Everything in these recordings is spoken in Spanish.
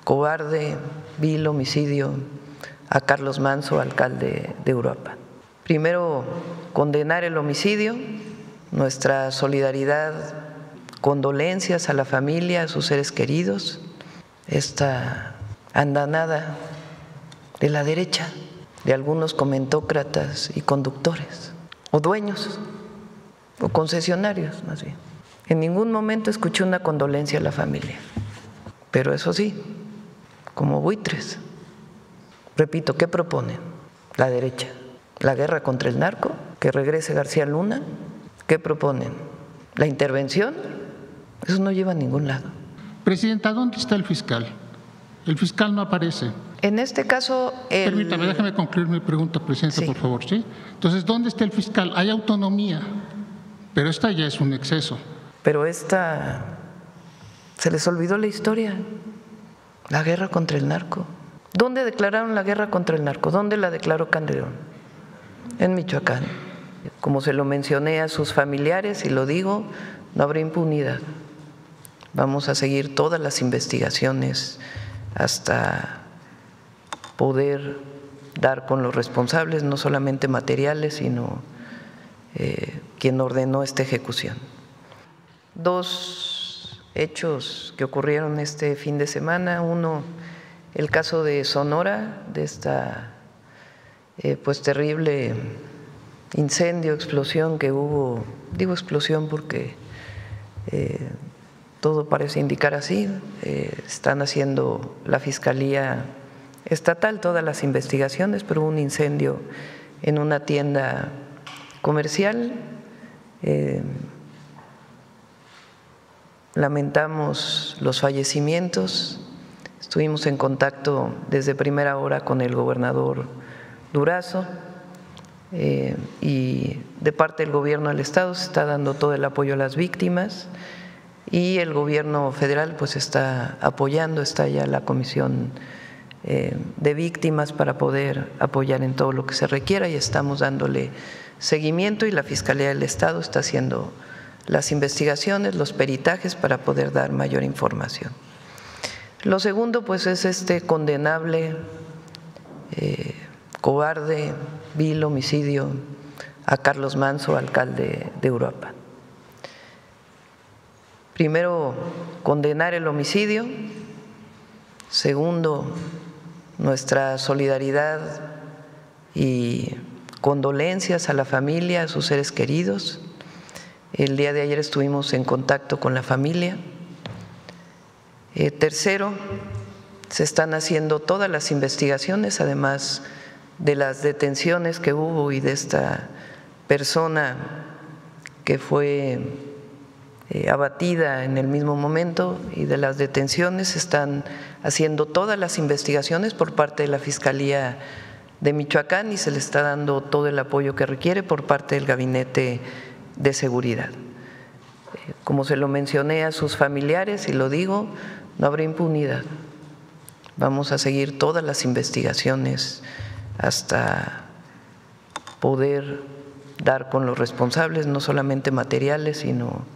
cobarde, vil homicidio a Carlos Manso, alcalde de Uruapan. Primero, condenar el homicidio, nuestra solidaridad, condolencias a la familia, a sus seres queridos, esta andanada de la derecha, de algunos comentócratas y conductores, o dueños, o concesionarios más bien. En ningún momento escuché una condolencia a la familia, pero eso sí, como buitres. Repito, ¿qué proponen la derecha? ¿La guerra contra el narco? ¿Que regrese García Luna? ¿Qué proponen? ¿La intervención? Eso no lleva a ningún lado. Presidenta, ¿dónde está el fiscal? El fiscal no aparece. En este caso… Permítame, déjame concluir mi pregunta, Presidenta, sí, por favor. ¿Sí? Entonces, ¿dónde está el fiscal? Hay autonomía, pero esta ya es un exceso. Pero se les olvidó la historia, la guerra contra el narco. ¿Dónde declararon la guerra contra el narco? ¿Dónde la declaró Calderón? En Michoacán. Como se lo mencioné a sus familiares y lo digo, no habrá impunidad. Vamos a seguir todas las investigaciones hasta poder dar con los responsables, no solamente materiales, sino quien ordenó esta ejecución. Dos hechos que ocurrieron este fin de semana. Uno, el caso de Sonora, de esta pues terrible incendio, explosión que hubo. Digo explosión porque todo parece indicar así. Están haciendo la Fiscalía Estatal todas las investigaciones, pero hubo un incendio en una tienda comercial. Lamentamos los fallecimientos. Estuvimos en contacto desde primera hora con el gobernador Durazo y de parte del gobierno del estado se está dando todo el apoyo a las víctimas y el gobierno federal pues está apoyando, está ya la comisión de víctimas para poder apoyar en todo lo que se requiera y estamos dándole seguimiento y la Fiscalía del Estado está haciendo las investigaciones, los peritajes para poder dar mayor información. Lo segundo pues es este condenable, cobarde, vil homicidio a Carlos Manso, alcalde de Uruapan. Primero, condenar el homicidio. Segundo, nuestra solidaridad y condolencias a la familia, a sus seres queridos. El día de ayer estuvimos en contacto con la familia. Tercero, se están haciendo todas las investigaciones, además de las detenciones que hubo y de esta persona que fue abatida en el mismo momento y de las detenciones, se están haciendo todas las investigaciones por parte de la Fiscalía de Michoacán y se le está dando todo el apoyo que requiere por parte del Gabinete de Seguridad. Como se lo mencioné a sus familiares y lo digo, no habrá impunidad. Vamos a seguir todas las investigaciones hasta poder dar con los responsables, no solamente materiales, sino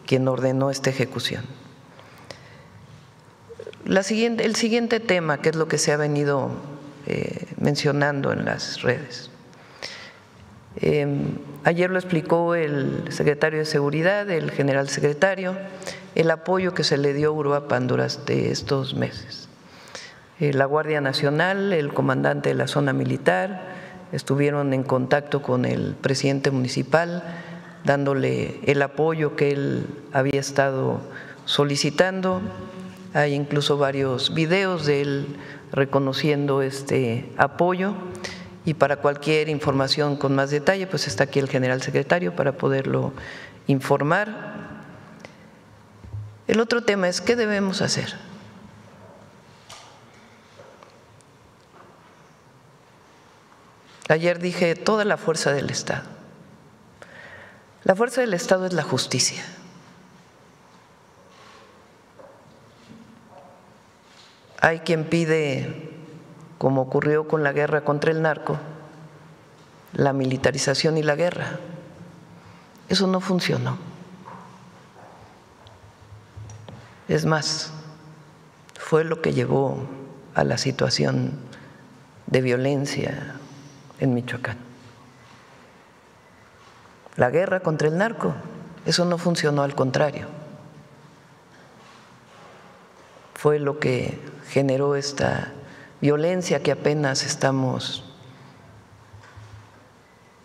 quien ordenó esta ejecución. El siguiente tema, que es lo que se ha venido mencionando en las redes. Ayer lo explicó el secretario de Seguridad, el general secretario, el apoyo que se le dio a Uruapan durante estos meses. La Guardia Nacional, el comandante de la zona militar, estuvieron en contacto con el presidente municipal, dándole el apoyo que él había estado solicitando. Hay incluso varios videos de él reconociendo este apoyo. Y para cualquier información con más detalle, pues está aquí el general secretario para poderlo informar. El otro tema es ¿qué debemos hacer? Ayer dije toda la fuerza del Estado. La fuerza del Estado es la justicia. Hay quien pide, como ocurrió con la guerra contra el narco, la militarización y la guerra. Eso no funcionó. Es más, fue lo que llevó a la situación de violencia en Michoacán. La guerra contra el narco, eso no funcionó, al contrario. Fue lo que generó esta violencia que apenas estamos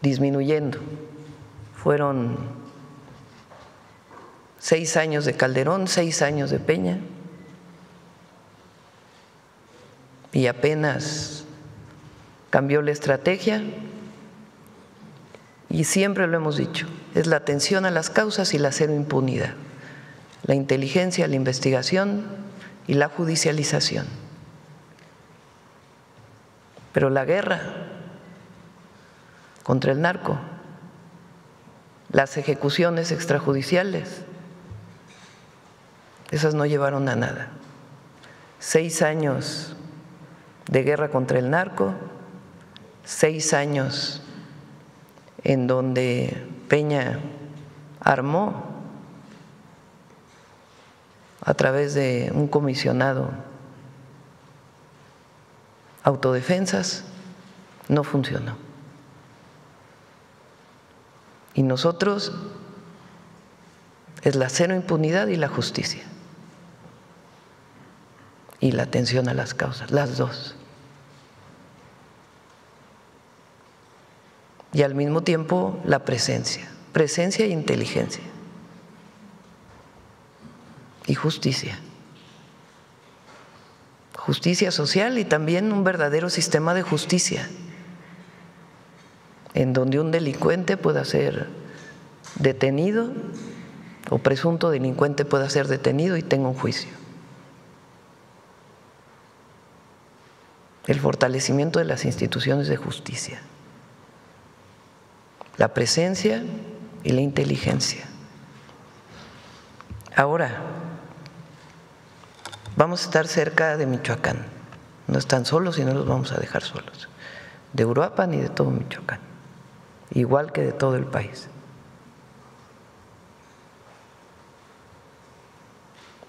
disminuyendo. Fueron 6 años de Calderón, 6 años de Peña, y apenas cambió la estrategia, y siempre lo hemos dicho, es la atención a las causas y la cero impunidad, la inteligencia, la investigación y la judicialización. Pero la guerra contra el narco, las ejecuciones extrajudiciales, esas no llevaron a nada. 6 años de guerra contra el narco, 6 años en donde Peña armó a través de un comisionado autodefensas, no funcionó. Y nosotros es la cero impunidad y la justicia, y la atención a las causas, las dos. Y al mismo tiempo la presencia e inteligencia y justicia. Justicia social y también un verdadero sistema de justicia, en donde un delincuente pueda ser detenido o presunto delincuente pueda ser detenido y tenga un juicio. El fortalecimiento de las instituciones de justicia, la presencia y la inteligencia. Ahora, vamos a estar cerca de Michoacán. No están solos y no los vamos a dejar solos. De Uruapan y de todo Michoacán, igual que de todo el país.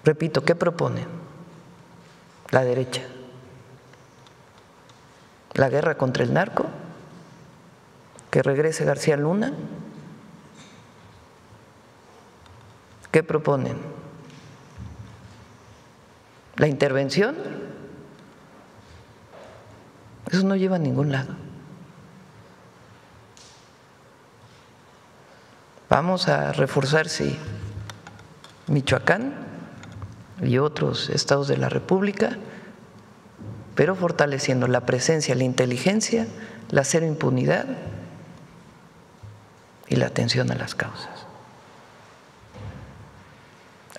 Repito, ¿qué proponen? La derecha. La guerra contra el narco, que regrese García Luna. ¿Qué proponen? ¿La intervención? Eso no lleva a ningún lado. Vamos a reforzar, sí, Michoacán y otros estados de la República, pero fortaleciendo la presencia, la inteligencia, la cero impunidad y la atención a las causas.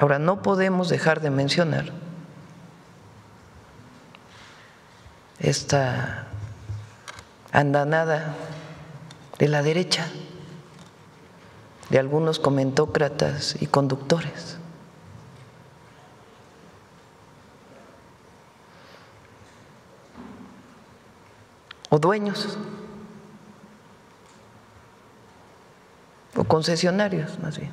Ahora, no podemos dejar de mencionar esta andanada de la derecha, de algunos comentócratas y conductores. O dueños, o concesionarios más bien.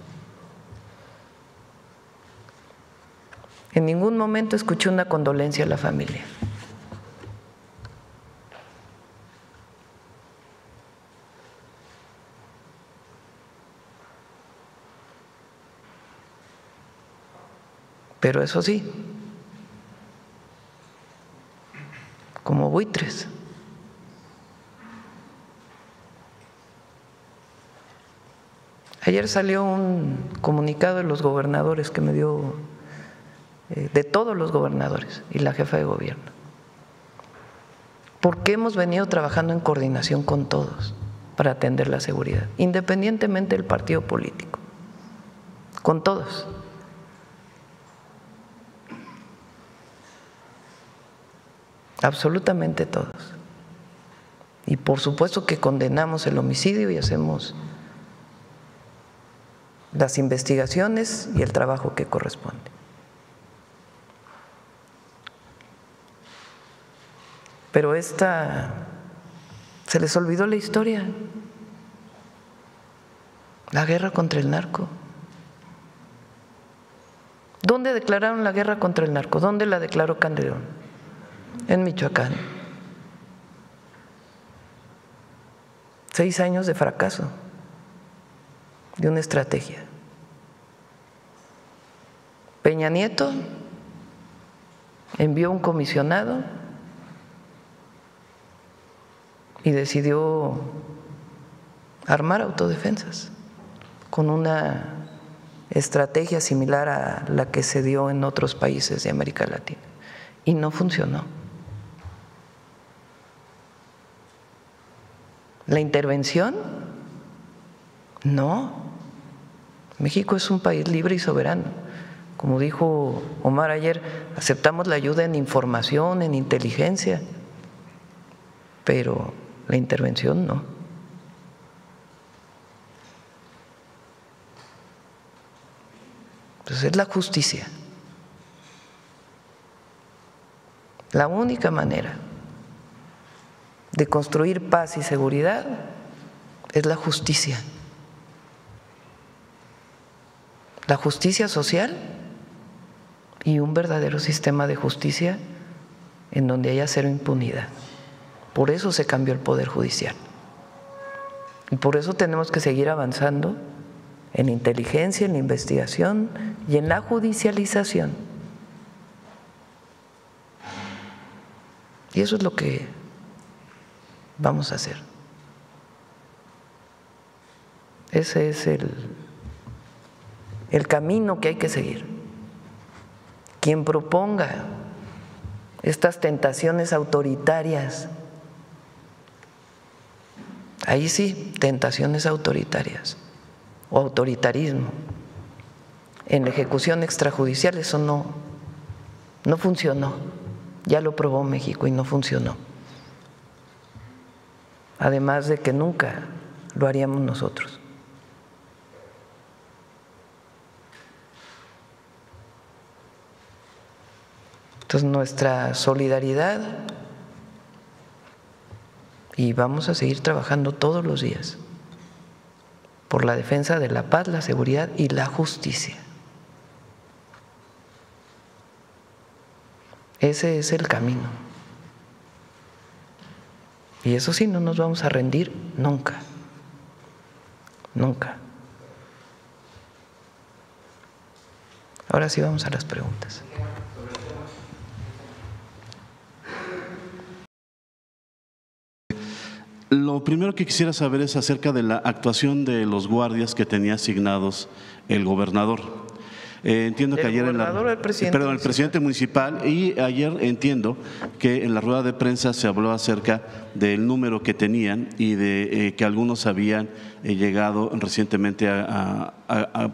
En ningún momento escuché una condolencia a la familia. Pero eso sí, como buitres. Ayer salió un comunicado de los gobernadores que me dio, de todos los gobernadores y la jefa de gobierno, porque hemos venido trabajando en coordinación con todos para atender la seguridad, independientemente del partido político, con todos. Absolutamente todos. Y por supuesto que condenamos el homicidio y hacemos las investigaciones y el trabajo que corresponde. Pero se les olvidó la historia, la guerra contra el narco. ¿Dónde ¿Dónde declararon la guerra contra el narco? ¿Dónde la declaró Calderón? En Michoacán. 6 años de fracaso de una estrategia. Peña Nieto envió un comisionado y decidió armar autodefensas con una estrategia similar a la que se dio en otros países de América Latina y no funcionó. ¿La intervención? No. México es un país libre y soberano. Como dijo Omar ayer, aceptamos la ayuda en información, en inteligencia, pero la intervención no. Entonces es la justicia. La única manera de construir paz y seguridad es la justicia. La justicia social y un verdadero sistema de justicia en donde haya cero impunidad. Por eso se cambió el Poder Judicial. Y por eso tenemos que seguir avanzando en inteligencia, en la investigación y en la judicialización. Y eso es lo que vamos a hacer. Ese es el camino que hay que seguir. Quien proponga estas tentaciones autoritarias, ahí sí, tentaciones autoritarias o autoritarismo en la ejecución extrajudicial, eso no funcionó. Ya lo probó México y no funcionó. Además de que nunca lo haríamos nosotros. Entonces nuestra solidaridad, y vamos a seguir trabajando todos los días por la defensa de la paz, la seguridad y la justicia. Ese es el camino. Y eso sí, no nos vamos a rendir nunca, nunca. Ahora sí vamos a las preguntas. Lo primero que quisiera saber es acerca de la actuación de los guardias que tenía asignados el gobernador. Entiendo que ayer el presidente municipal, y ayer entiendo que en la rueda de prensa se habló acerca del número que tenían y de que algunos habían llegado recientemente a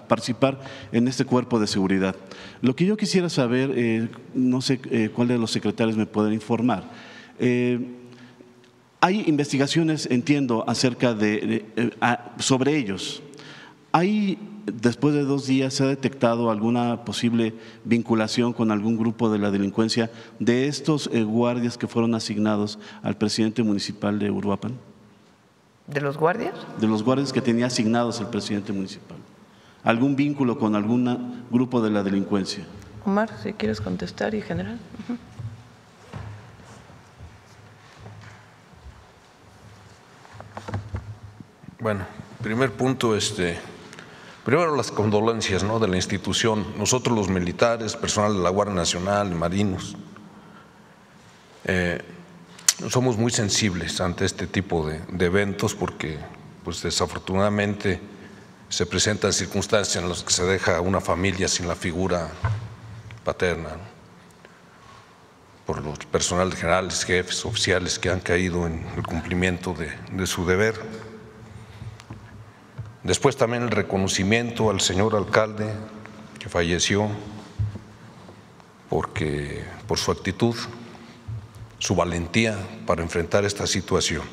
participar en este cuerpo de seguridad. Lo que yo quisiera saber, no sé cuál de los secretarios me pueden informar. Hay investigaciones, entiendo, acerca sobre ellos. Después de 2 días, ¿se ha detectado alguna posible vinculación con algún grupo de la delincuencia de estos guardias que fueron asignados al presidente municipal de Uruapan? ¿De los guardias? De los guardias que tenía asignados el presidente municipal. ¿Algún vínculo con algún grupo de la delincuencia? Omar, si quieres contestar y general. Bueno, primer punto, primero las condolencias, ¿no?, de la institución. Nosotros los militares, personal de la Guardia Nacional, marinos, somos muy sensibles ante este tipo de eventos porque, pues, desafortunadamente se presentan circunstancias en las que se deja a una familia sin la figura paterna, ¿no?, por los personal generales, jefes, oficiales que han caído en el cumplimiento de su deber. Después también el reconocimiento al señor alcalde que falleció por su actitud, su valentía para enfrentar esta situación.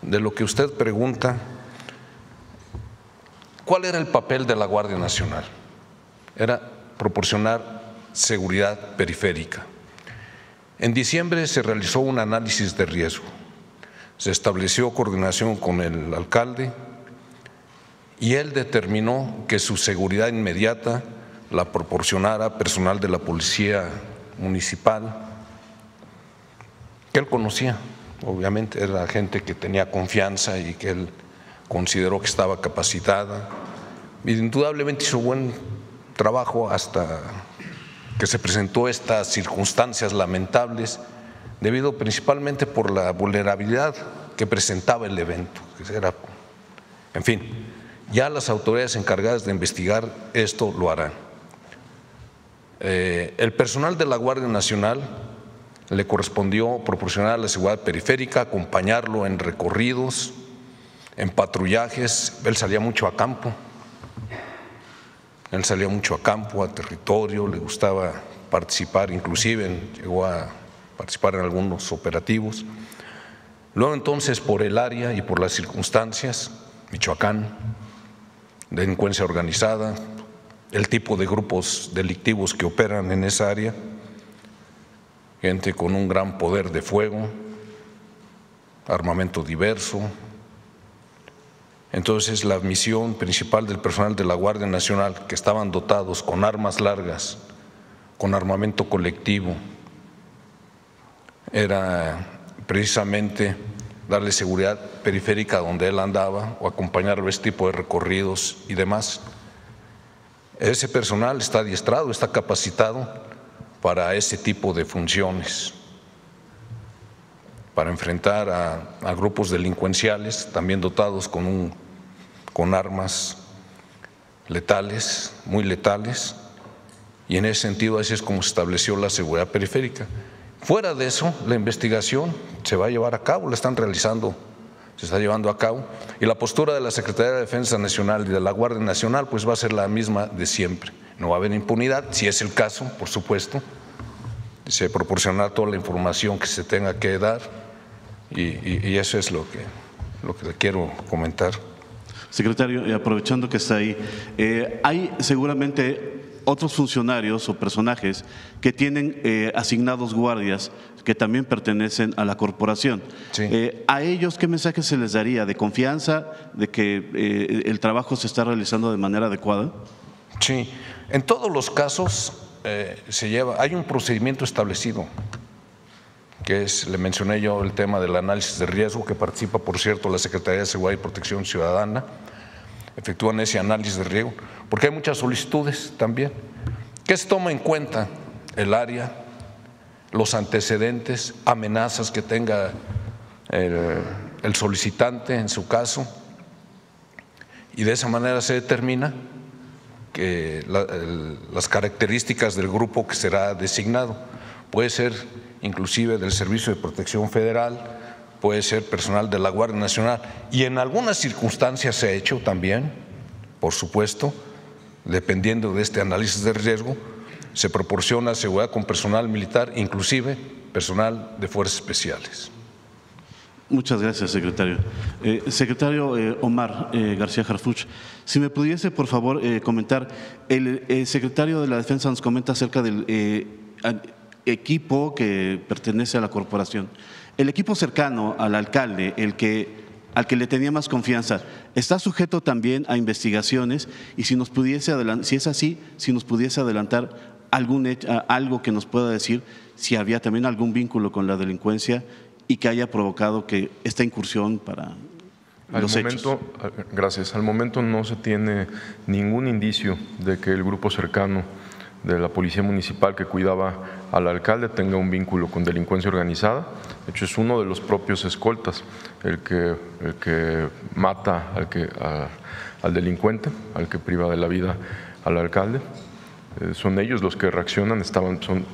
De lo que usted pregunta, ¿cuál era el papel de la Guardia Nacional? Era proporcionar seguridad periférica. En diciembre se realizó un análisis de riesgo. Se estableció coordinación con el alcalde y él determinó que su seguridad inmediata la proporcionara personal de la Policía Municipal, que él conocía, obviamente, era gente que tenía confianza y que él consideró que estaba capacitada. Y indudablemente hizo buen trabajo hasta que se presentó estas circunstancias lamentables, debido principalmente por la vulnerabilidad que presentaba el evento. En fin, ya las autoridades encargadas de investigar esto lo harán. El personal de la Guardia Nacional le correspondió proporcionar la seguridad periférica, acompañarlo en recorridos, en patrullajes. Él salía mucho a campo. A territorio, le gustaba participar, inclusive llegó a participar en algunos operativos. Luego entonces, por el área y por las circunstancias, Michoacán, delincuencia organizada, el tipo de grupos delictivos que operan en esa área, gente con un gran poder de fuego, armamento diverso. Entonces, la misión principal del personal de la Guardia Nacional, que estaban dotados con armas largas, con armamento colectivo, era precisamente darle seguridad periférica donde él andaba o acompañarlo a este tipo de recorridos y demás. Ese personal está adiestrado, está capacitado para ese tipo de funciones, para enfrentar a grupos delincuenciales también dotados con armas letales, muy letales, y en ese sentido así es como se estableció la seguridad periférica. Fuera de eso, la investigación se va a llevar a cabo, la están realizando, se está llevando a cabo, y la postura de la Secretaría de Defensa Nacional y de la Guardia Nacional pues va a ser la misma de siempre. No va a haber impunidad, si es el caso, por supuesto, se proporcionará toda la información que se tenga que dar, y eso es lo que le quiero comentar. Secretario, aprovechando que está ahí, hay seguramente otros funcionarios o personajes que tienen asignados guardias que también pertenecen a la corporación. Sí. ¿A ellos qué mensaje se les daría? ¿De confianza? ¿De que el trabajo se está realizando de manera adecuada? Sí, en todos los casos hay un procedimiento establecido, que es, le mencioné yo, el tema del análisis de riesgo, que participa, por cierto, la Secretaría de Seguridad y Protección Ciudadana. Efectúan ese análisis de riesgo, porque hay muchas solicitudes también. ¿Qué se toma en cuenta? El área, los antecedentes, amenazas que tenga el solicitante en su caso, y de esa manera se determina que las características del grupo que será designado. Puede ser inclusive del Servicio de Protección Federal, puede ser personal de la Guardia Nacional, y en algunas circunstancias se ha hecho también, por supuesto, dependiendo de este análisis de riesgo, se proporciona seguridad con personal militar, inclusive personal de fuerzas especiales. Muchas gracias, secretario. Secretario Omar García Harfuch, si me pudiese, por favor, comentar, el secretario de la Defensa nos comenta acerca del equipo que pertenece a la corporación. El equipo cercano al alcalde, al que le tenía más confianza, ¿está sujeto también a investigaciones? Y si nos pudiese adelantar, si es así, si nos pudiese adelantar algo que nos pueda decir si había también algún vínculo con la delincuencia y que haya provocado que esta incursión para los hechos. Gracias. Al momento no se tiene ningún indicio de que el grupo cercano de la Policía Municipal que cuidaba al alcalde tenga un vínculo con delincuencia organizada. De hecho, es uno de los propios escoltas el que mata al delincuente, al que priva de la vida al alcalde. Son ellos los que reaccionan,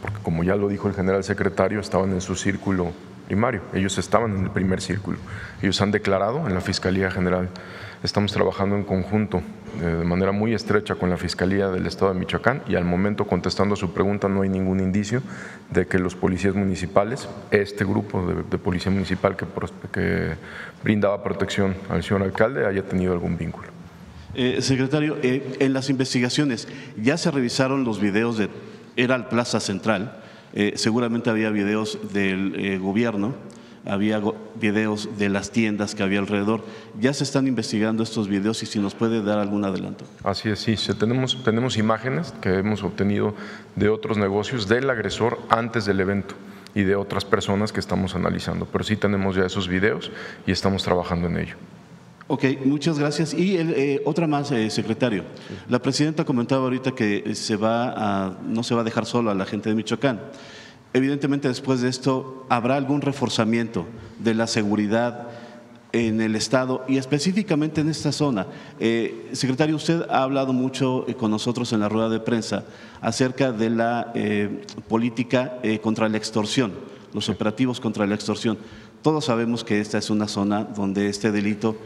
porque como ya lo dijo el general secretario, estaban en su círculo primario, ellos estaban en el primer círculo. Ellos han declarado en la Fiscalía General. Estamos trabajando en conjunto de manera muy estrecha con la Fiscalía del Estado de Michoacán, y al momento, contestando a su pregunta, no hay ningún indicio de que los policías municipales, este grupo de policía municipal que brindaba protección al señor alcalde, haya tenido algún vínculo. Secretario, en las investigaciones ya se revisaron los videos era el Plaza Central, seguramente había videos del gobierno, había videos de las tiendas que había alrededor. ¿Ya se están investigando estos videos y si nos puede dar algún adelanto? Así es, sí, tenemos imágenes que hemos obtenido de otros negocios del agresor antes del evento y de otras personas que estamos analizando, pero sí tenemos ya esos videos y estamos trabajando en ello. Ok, muchas gracias. Y otra más, secretario. La presidenta comentaba ahorita que no se va a dejar solo a la gente de Michoacán. Evidentemente, después de esto, ¿habrá algún reforzamiento de la seguridad en el Estado y específicamente en esta zona? Secretario, usted ha hablado mucho con nosotros en la rueda de prensa acerca de la política contra la extorsión, los operativos contra la extorsión. Todos sabemos que esta es una zona donde este delito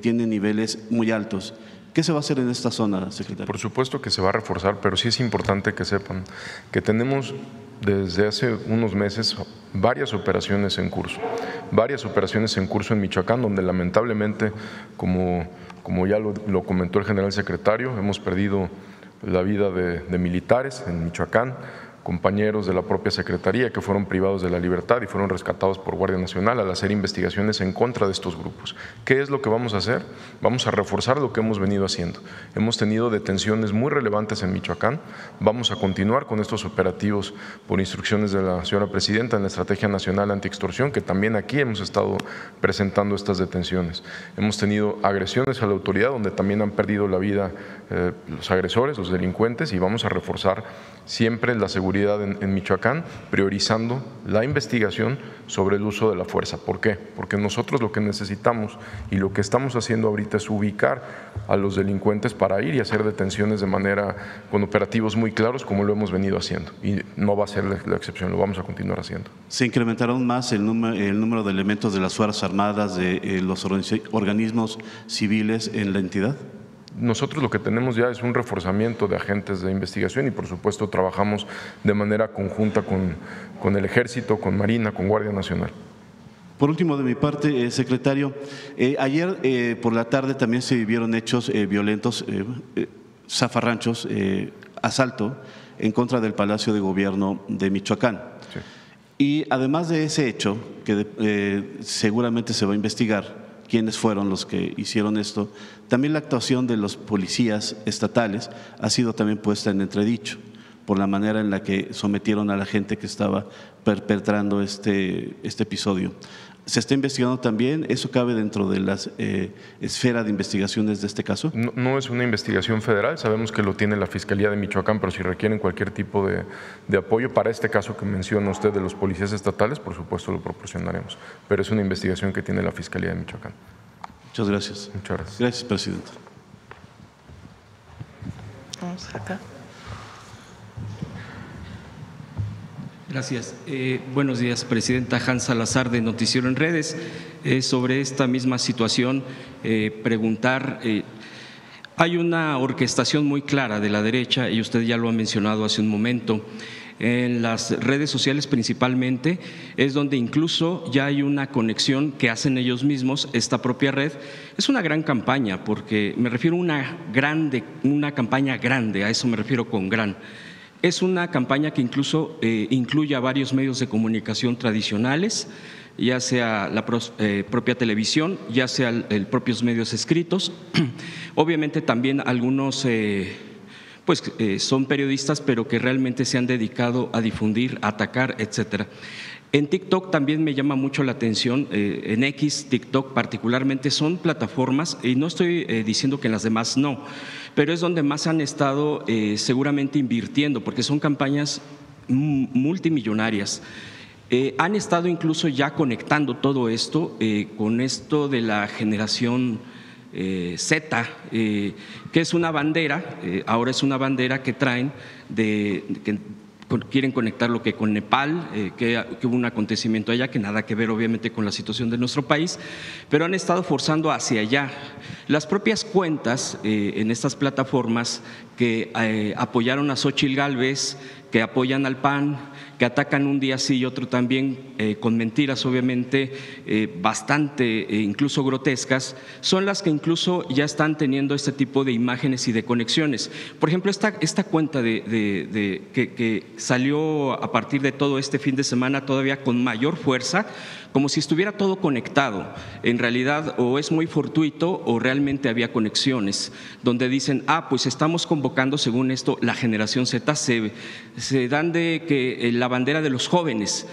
tiene niveles muy altos. ¿Qué se va a hacer en esta zona, secretario? Por supuesto que se va a reforzar, pero sí es importante que sepan que tenemos desde hace unos meses varias operaciones en curso en Michoacán, donde lamentablemente, como ya lo comentó el general secretario, hemos perdido la vida de militares en Michoacán, compañeros de la propia Secretaría que fueron privados de la libertad y fueron rescatados por Guardia Nacional al hacer investigaciones en contra de estos grupos. ¿Qué es lo que vamos a hacer? Vamos a reforzar lo que hemos venido haciendo. Hemos tenido detenciones muy relevantes en Michoacán, vamos a continuar con estos operativos por instrucciones de la señora Presidenta en la Estrategia Nacional Antiextorsión, que también aquí hemos estado presentando estas detenciones. Hemos tenido agresiones a la autoridad donde también han perdido la vida los agresores, los delincuentes, y vamos a reforzar siempre la seguridad en Michoacán, priorizando la investigación sobre el uso de la fuerza. ¿Por qué? Porque nosotros lo que necesitamos y lo que estamos haciendo ahorita es ubicar a los delincuentes para ir y hacer detenciones con operativos muy claros, como lo hemos venido haciendo, y no va a ser la excepción, lo vamos a continuar haciendo. ¿Se incrementaron más el número de elementos de las Fuerzas Armadas, de los organismos civiles en la entidad? Nosotros lo que tenemos ya es un reforzamiento de agentes de investigación y por supuesto trabajamos de manera conjunta con el Ejército, con Marina, con Guardia Nacional. Por último, de mi parte, secretario, ayer por la tarde también se vivieron hechos violentos, zafarranchos, asalto en contra del Palacio de Gobierno de Michoacán. Sí. Y además de ese hecho, que seguramente se va a investigar quiénes fueron los que hicieron esto, también la actuación de los policías estatales ha sido también puesta en entredicho por la manera en la que sometieron a la gente que estaba perpetrando este episodio. ¿Se está investigando también? ¿Eso cabe dentro de la esfera de investigaciones de este caso? No es una investigación federal, sabemos que lo tiene la Fiscalía de Michoacán, pero si requieren cualquier tipo de apoyo para este caso que menciona usted de los policías estatales, por supuesto lo proporcionaremos, pero es una investigación que tiene la Fiscalía de Michoacán. Muchas gracias. Muchas gracias. Gracias, presidente. Vamos acá. Gracias. Buenos días, presidenta. Hans Salazar, de Noticiero en Redes. Sobre esta misma situación, preguntar, hay una orquestación muy clara de la derecha, y usted ya lo ha mencionado hace un momento, en las redes sociales principalmente, es donde incluso ya hay una conexión que hacen ellos mismos, esta propia red. Es una gran campaña, porque me refiero a una campaña grande, a eso me refiero con gran. Es una campaña que incluso incluye a varios medios de comunicación tradicionales, ya sea la propia televisión, ya sea propios medios escritos. Obviamente también algunos son periodistas, pero que realmente se han dedicado a difundir, a atacar, etcétera. En TikTok también me llama mucho la atención, en X, TikTok particularmente, son plataformas, y no estoy diciendo que en las demás no, pero es donde más han estado seguramente invirtiendo, porque son campañas multimillonarias. Han estado incluso ya conectando todo esto con esto de la generación Z, que es una bandera, ahora es una bandera que traen que quieren conectar lo que con Nepal, que hubo un acontecimiento allá que nada que ver obviamente con la situación de nuestro país, pero han estado forzando hacia allá. Las propias cuentas en estas plataformas que apoyaron a Xóchitl Gálvez, que apoyan al PAN, que atacan un día sí y otro también, con mentiras obviamente bastante incluso grotescas, son las que incluso ya están teniendo este tipo de imágenes y de conexiones. Por ejemplo, esta cuenta que salió a partir de todo este fin de semana todavía con mayor fuerza, como si estuviera todo conectado. En realidad o es muy fortuito o realmente había conexiones, donde dicen, pues estamos convocando, según esto, la generación Z, se dan de que la bandera de los jóvenes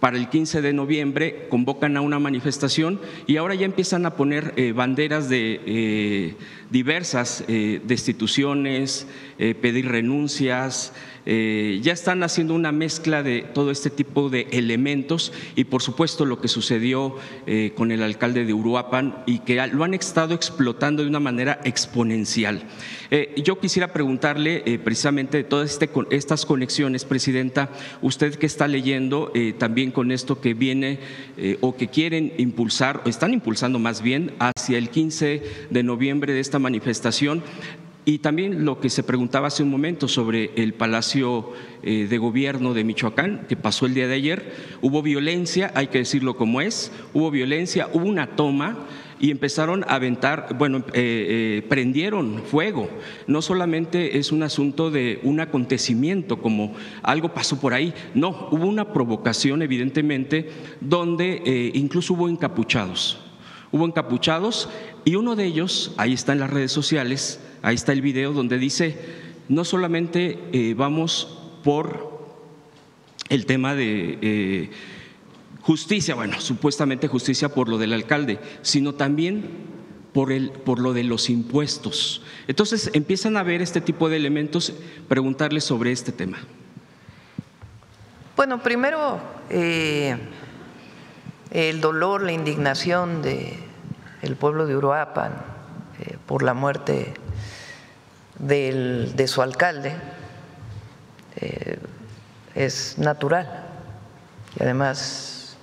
para el 15 de noviembre convocan a una manifestación y ahora ya empiezan a poner banderas de diversas destituciones, pedir renuncias. Ya están haciendo una mezcla de todo este tipo de elementos y por supuesto lo que sucedió con el alcalde de Uruapan y que lo han estado explotando de una manera exponencial. Yo quisiera preguntarle precisamente de todas estas conexiones, Presidenta, usted que está leyendo también con esto que viene o que quieren impulsar o están impulsando más bien hacia el 15 de noviembre de esta manifestación. Y también lo que se preguntaba hace un momento sobre el Palacio de Gobierno de Michoacán, que pasó el día de ayer. Hubo violencia, hay que decirlo como es, hubo violencia, hubo una toma y empezaron a aventar, prendieron fuego. No solamente es un asunto de un acontecimiento, como algo pasó por ahí, no, hubo una provocación evidentemente donde incluso hubo encapuchados. Hubo encapuchados y uno de ellos, ahí está en las redes sociales, ahí está el video donde dice, no solamente vamos por el tema de justicia, supuestamente justicia por lo del alcalde, sino también por lo de los impuestos. Entonces empiezan a ver este tipo de elementos, preguntarles sobre este tema. Bueno, primero el dolor, la indignación del pueblo de Uruapan por la muerte de su alcalde es natural y además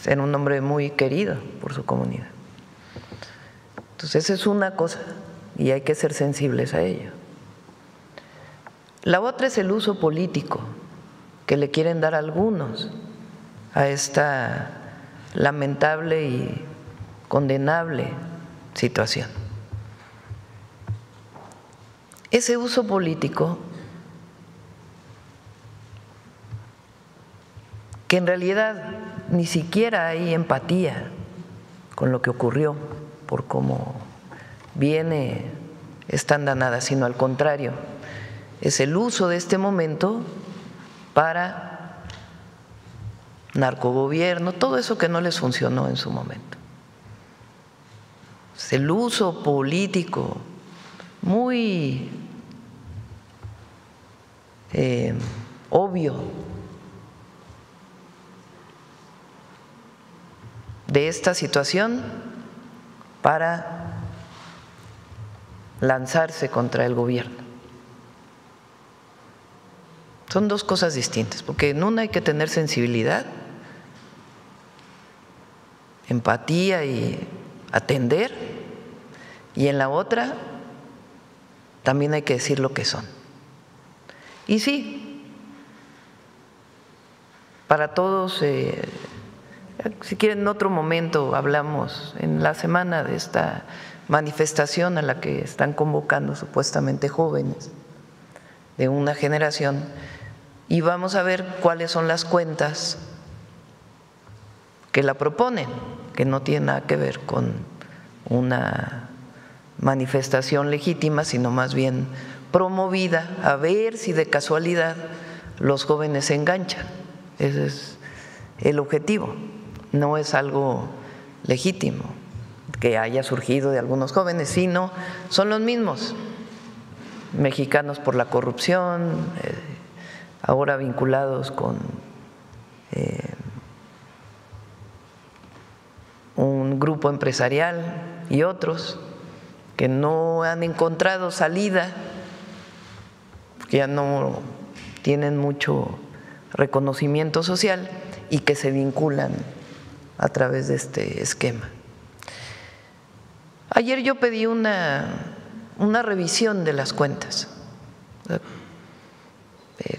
era un hombre muy querido por su comunidad. Entonces esa es una cosa y hay que ser sensibles a ello. La otra es el uso político que le quieren dar algunos a esta lamentable y condenable situación. Ese uso político, que en realidad ni siquiera hay empatía con lo que ocurrió por cómo viene esta andanada, sino al contrario, es el uso de este momento para narcogobierno, todo eso que no les funcionó en su momento. Es el uso político muy obvio de esta situación para lanzarse contra el gobierno. Son dos cosas distintas, porque en una hay que tener sensibilidad, empatía y atender, y en la otra también hay que decir lo que son. Y sí, para todos, si quieren en otro momento hablamos en la semana de esta manifestación a la que están convocando supuestamente jóvenes de una generación, y vamos a ver cuáles son las cuentas que la proponen, que no tienen nada que ver con una manifestación legítima, sino más bien promovida, a ver si de casualidad los jóvenes se enganchan. Ese es el objetivo, no es algo legítimo que haya surgido de algunos jóvenes, sino son los mismos, mexicanos por la corrupción, ahora vinculados con un grupo empresarial y otros que no han encontrado salida, que ya no tienen mucho reconocimiento social y que se vinculan a través de este esquema. Ayer yo pedí una revisión de las cuentas,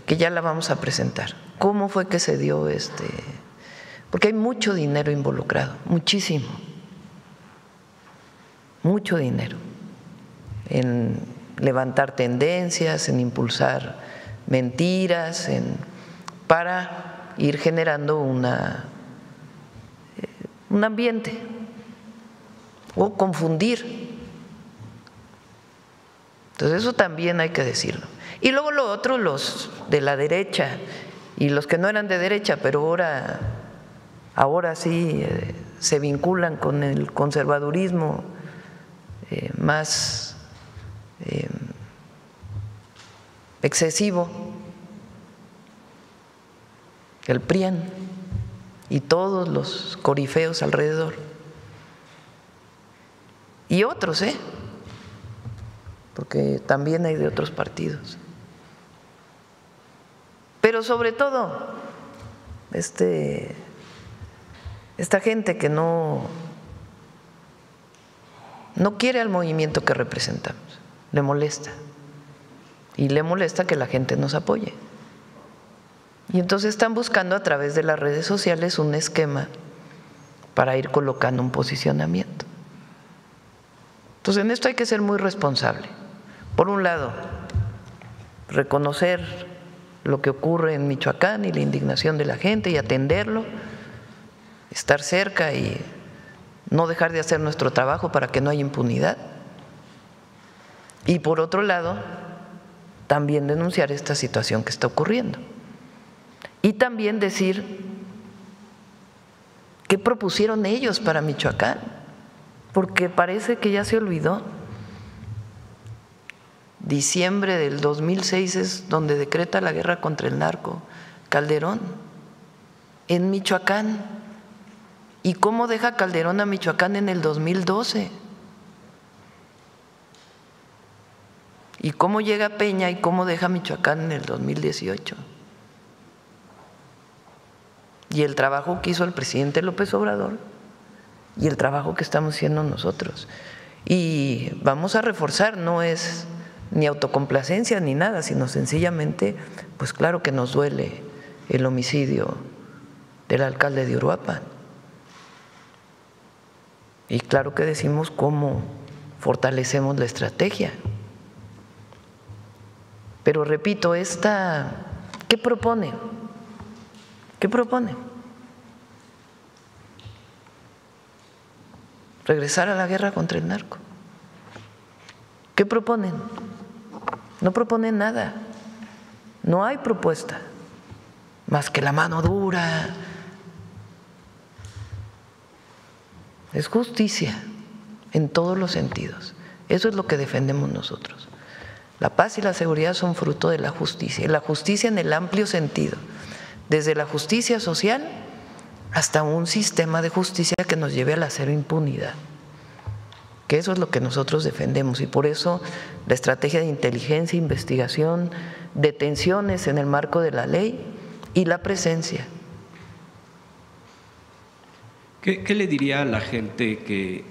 que ya la vamos a presentar. ¿Cómo fue que se dio porque hay mucho dinero involucrado, muchísimo, mucho dinero en levantar tendencias, en impulsar mentiras, para ir generando un ambiente o confundir. Entonces eso también hay que decirlo. Y luego lo otro, los de la derecha y los que no eran de derecha, pero ahora sí se vinculan con el conservadurismo más excesivo, el PRIAN y todos los corifeos alrededor. Y otros, porque también hay de otros partidos. Pero sobre todo, esta gente que no quiere al movimiento que representamos, le molesta. Y le molesta que la gente nos apoye. Y entonces están buscando a través de las redes sociales un esquema para ir colocando un posicionamiento. Entonces en esto hay que ser muy responsable. Por un lado, reconocer lo que ocurre en Michoacán y la indignación de la gente y atenderlo, estar cerca y no dejar de hacer nuestro trabajo para que no haya impunidad. Y por otro lado, también denunciar esta situación que está ocurriendo. Y también decir qué propusieron ellos para Michoacán, porque parece que ya se olvidó. Diciembre del 2006 es donde decreta la guerra contra el narco Calderón, en Michoacán. ¿Y cómo deja Calderón a Michoacán en el 2012? ¿Y cómo llega Peña y cómo deja Michoacán en el 2018? Y el trabajo que hizo el presidente López Obrador y el trabajo que estamos haciendo nosotros. Y vamos a reforzar, no es ni autocomplacencia ni nada, sino sencillamente, pues claro que nos duele el homicidio del alcalde de Uruapan. Y claro que decimos cómo fortalecemos la estrategia. Pero repito, ¿qué propone? ¿Qué propone? Regresar a la guerra contra el narco. ¿Qué proponen? No proponen nada. No hay propuesta más que la mano dura. Es justicia en todos los sentidos. Eso es lo que defendemos nosotros. La paz y la seguridad son fruto de la justicia, y la justicia en el amplio sentido, desde la justicia social hasta un sistema de justicia que nos lleve a la cero impunidad, que eso es lo que nosotros defendemos, y por eso la estrategia de inteligencia, investigación, detenciones en el marco de la ley y la presencia. ¿Qué le diría a la gente que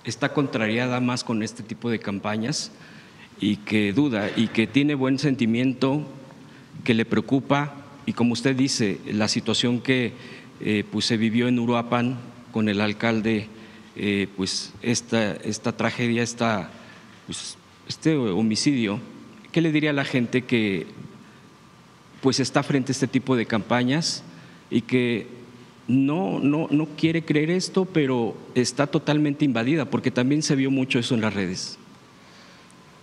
está contrariada más con este tipo de campañas y que duda y que tiene buen sentimiento, que le preocupa, y como usted dice, la situación que pues se vivió en Uruapan con el alcalde, pues esta tragedia, pues, este homicidio? ¿Qué le diría a la gente que pues está frente a este tipo de campañas y que no quiere creer esto, pero está totalmente invadida, porque también se vio mucho eso en las redes?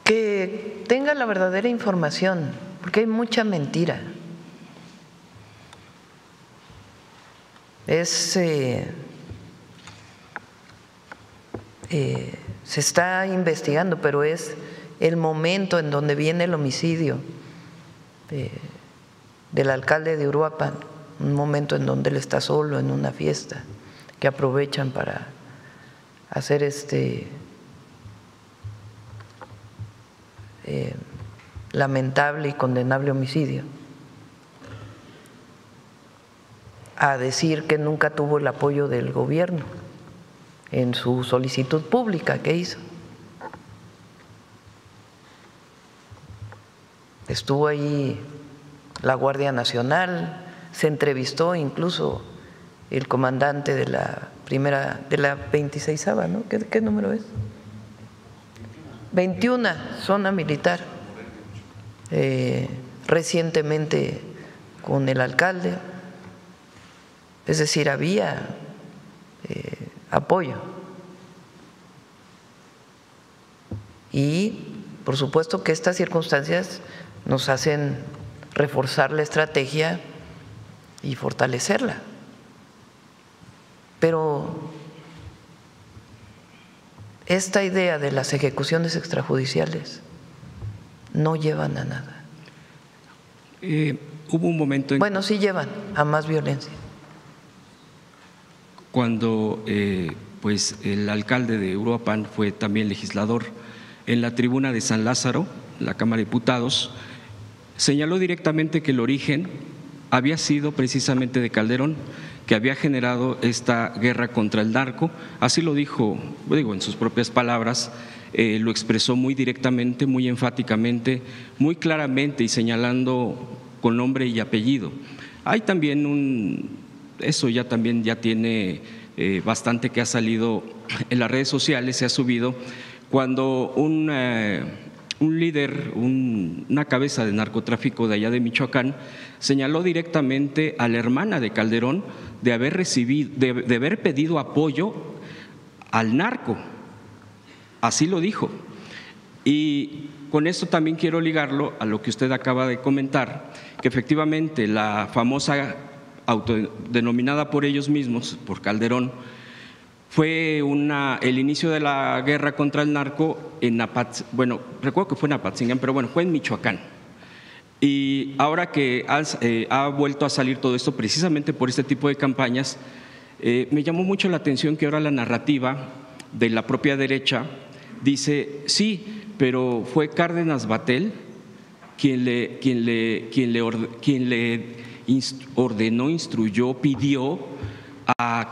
Que tenga la verdadera información, porque hay mucha mentira. Se está investigando, pero es el momento en donde viene el homicidio del alcalde de Uruapan, un momento en donde él está solo en una fiesta, que aprovechan para hacer lamentable y condenable homicidio, a decir que nunca tuvo el apoyo del gobierno en su solicitud pública que hizo. Estuvo ahí la Guardia Nacional, se entrevistó incluso el comandante de la 26ª, ¿no? ¿Qué número es? 21, zona militar, recientemente con el alcalde, es decir, había apoyo. Y por supuesto que estas circunstancias nos hacen reforzar la estrategia y fortalecerla. Pero esta idea de las ejecuciones extrajudiciales no llevan a nada. Hubo un momento en… Bueno, sí llevan a más violencia. Cuando pues el alcalde de Uruapan fue también legislador, en la tribuna de San Lázaro, la Cámara de Diputados, señaló directamente que el origen había sido precisamente de Calderón, que había generado esta guerra contra el narco. Así lo dijo, digo, en sus propias palabras, lo expresó muy directamente, muy enfáticamente, muy claramente y señalando con nombre y apellido. Hay también eso ya tiene bastante que ha salido en las redes sociales, se ha subido, cuando un líder, una cabeza de narcotráfico de allá de Michoacán, señaló directamente a la hermana de Calderón de haber pedido apoyo al narco. Así lo dijo. Y con esto también quiero ligarlo a lo que usted acaba de comentar, que efectivamente la famosa autodenominada por ellos mismos, por Calderón, fue el inicio de la guerra contra el narco en bueno, recuerdo que fue en Apatzingán, pero bueno, fue en Michoacán. Y ahora que ha vuelto a salir todo esto precisamente por este tipo de campañas, me llamó mucho la atención que ahora la narrativa de la propia derecha dice, sí, pero fue Cárdenas Batel quien le ordenó, instruyó, pidió a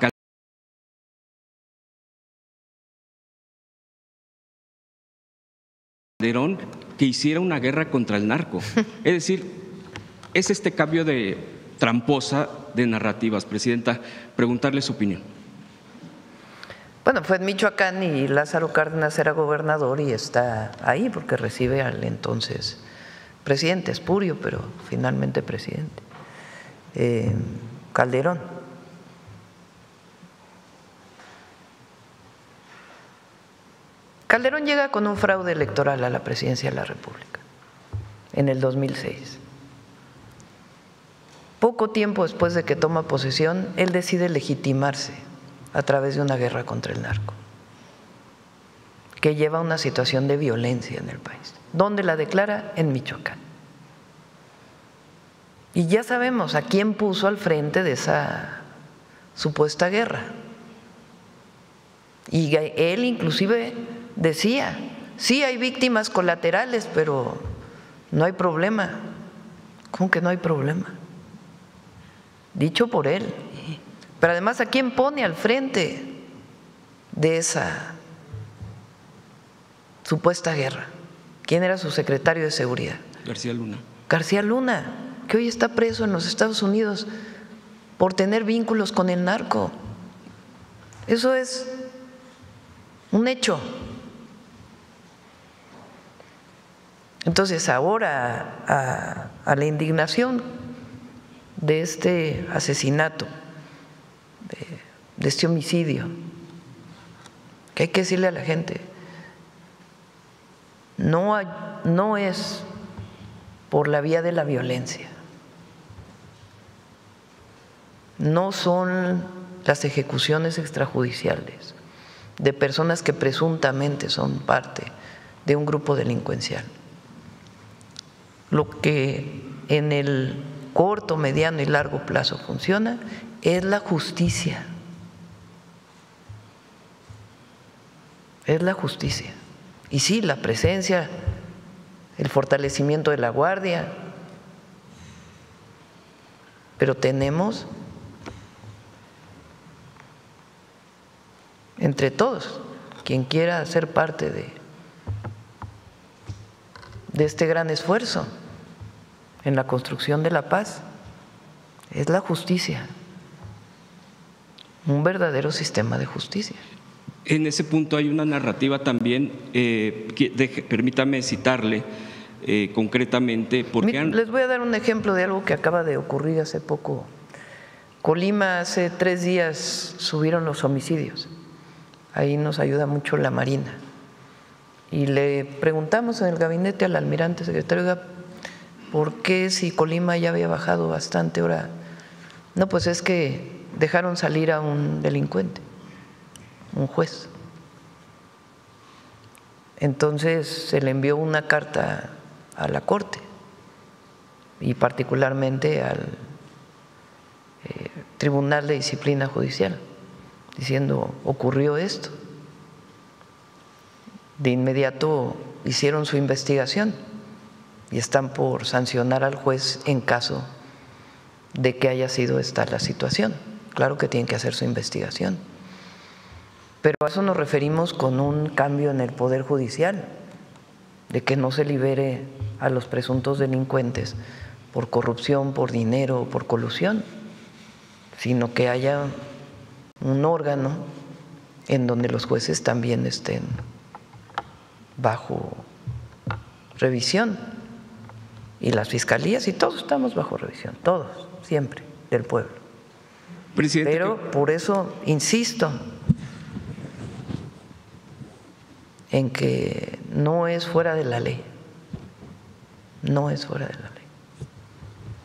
Calderón que hiciera una guerra contra el narco. Es decir, es este cambio de tramposa de narrativas. Presidenta, preguntarle su opinión. Bueno, fue en Michoacán y Lázaro Cárdenas era gobernador y está ahí porque recibe al entonces presidente, espurio, pero finalmente presidente, Calderón. Calderón llega con un fraude electoral a la presidencia de la República en el 2006. Poco tiempo después de que toma posesión, él decide legitimarse a través de una guerra contra el narco, que lleva a una situación de violencia en el país. ¿Dónde la declara? En Michoacán. Y ya sabemos a quién puso al frente de esa supuesta guerra. Y él inclusive decía, sí hay víctimas colaterales, pero no hay problema. ¿Cómo que no hay problema? Dicho por él. Pero además, ¿a quién pone al frente de esa supuesta guerra? ¿Quién era su secretario de seguridad? García Luna. García Luna, que hoy está preso en los Estados Unidos por tener vínculos con el narco. Eso es un hecho. Entonces, ahora a la indignación de este asesinato, de este homicidio, que hay que decirle a la gente, no es por la vía de la violencia, no son las ejecuciones extrajudiciales de personas que presuntamente son parte de un grupo delincuencial. Lo que en el corto, mediano y largo plazo funciona es la justicia. Es la justicia. Y sí, la presencia, el fortalecimiento de la guardia, pero tenemos entre todos, quien quiera ser parte de este gran esfuerzo en la construcción de la paz, es la justicia, un verdadero sistema de justicia. En ese punto hay una narrativa también, permítame citarle, concretamente, porque les voy a dar un ejemplo de algo que acaba de ocurrir hace poco. Colima, hace 3 días subieron los homicidios. Ahí nos ayuda mucho la Marina. Y le preguntamos en el gabinete al almirante secretario, ¿por qué si Colima ya había bajado bastante ahora? No, pues es que dejaron salir a un delincuente, un juez. Entonces se le envió una carta a la Corte y particularmente al Tribunal de Disciplina Judicial, diciendo, ocurrió esto. De inmediato hicieron su investigación y están por sancionar al juez en caso de que haya sido esta la situación. Claro que tienen que hacer su investigación, pero a eso nos referimos con un cambio en el Poder Judicial, de que no se libere a los presuntos delincuentes por corrupción, por dinero, por colusión, sino que haya un órgano en donde los jueces también estén bajo revisión, y las fiscalías, y todos estamos bajo revisión, todos, siempre, del pueblo. Presidente, pero por eso insisto en que no es fuera de la ley, no es fuera de la ley.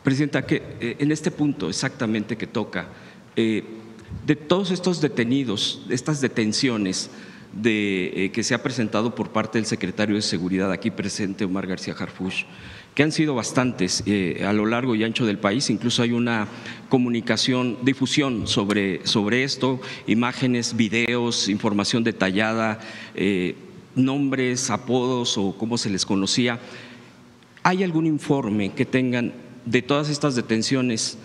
Presidenta, que en este punto exactamente que toca, de todos estos detenidos, estas detenciones que se ha presentado por parte del secretario de Seguridad aquí presente, Omar García Harfuch, que han sido bastantes a lo largo y ancho del país, incluso hay una comunicación, difusión sobre esto, imágenes, videos, información detallada, nombres, apodos o cómo se les conocía. ¿Hay algún informe que tengan de todas estas detenciones?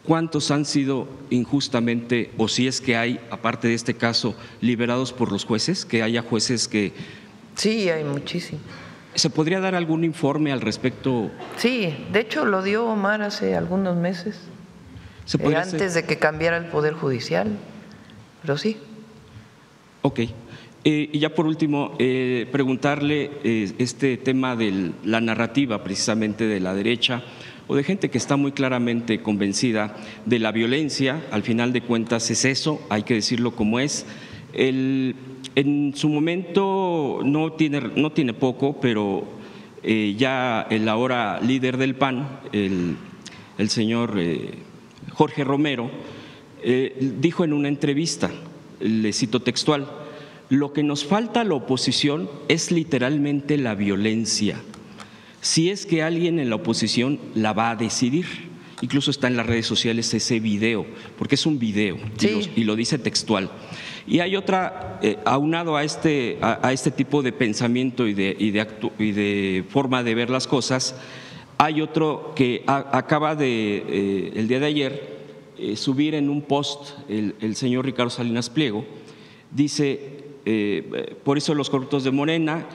¿Cuántos han sido injustamente, o si es que hay, aparte de este caso, liberados por los jueces? Que haya jueces que… Sí, hay muchísimo. ¿Se podría dar algún informe al respecto? Sí, de hecho lo dio Omar hace algunos meses, antes de que cambiara el Poder Judicial, pero sí. Ok. Y ya por último, preguntarle este tema de la narrativa precisamente de la derecha o de gente que está muy claramente convencida de la violencia. Al final de cuentas es eso, hay que decirlo como es. En su momento no tiene poco, pero ya el ahora líder del PAN, el señor Jorge Romero, dijo en una entrevista, le cito textual: lo que nos falta a la oposición es literalmente la violencia. Si es que alguien en la oposición la va a decidir. Incluso está en las redes sociales ese video, porque es un video, sí, y lo dice textual. Y hay otra, aunado a este tipo de pensamiento y de forma de ver las cosas, hay otro que acaba el día de ayer subir en un post el señor Ricardo Salinas Pliego. Dice, por eso los corruptos de Morena,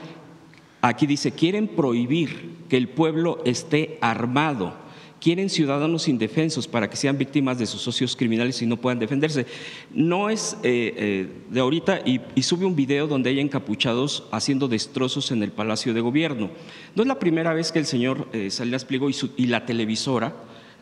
aquí dice, quieren prohibir que el pueblo esté armado. Quieren ciudadanos indefensos para que sean víctimas de sus socios criminales y no puedan defenderse. No es de ahorita, y sube un video donde hay encapuchados haciendo destrozos en el Palacio de Gobierno. No es la primera vez que el señor Salinas Pliego y la televisora,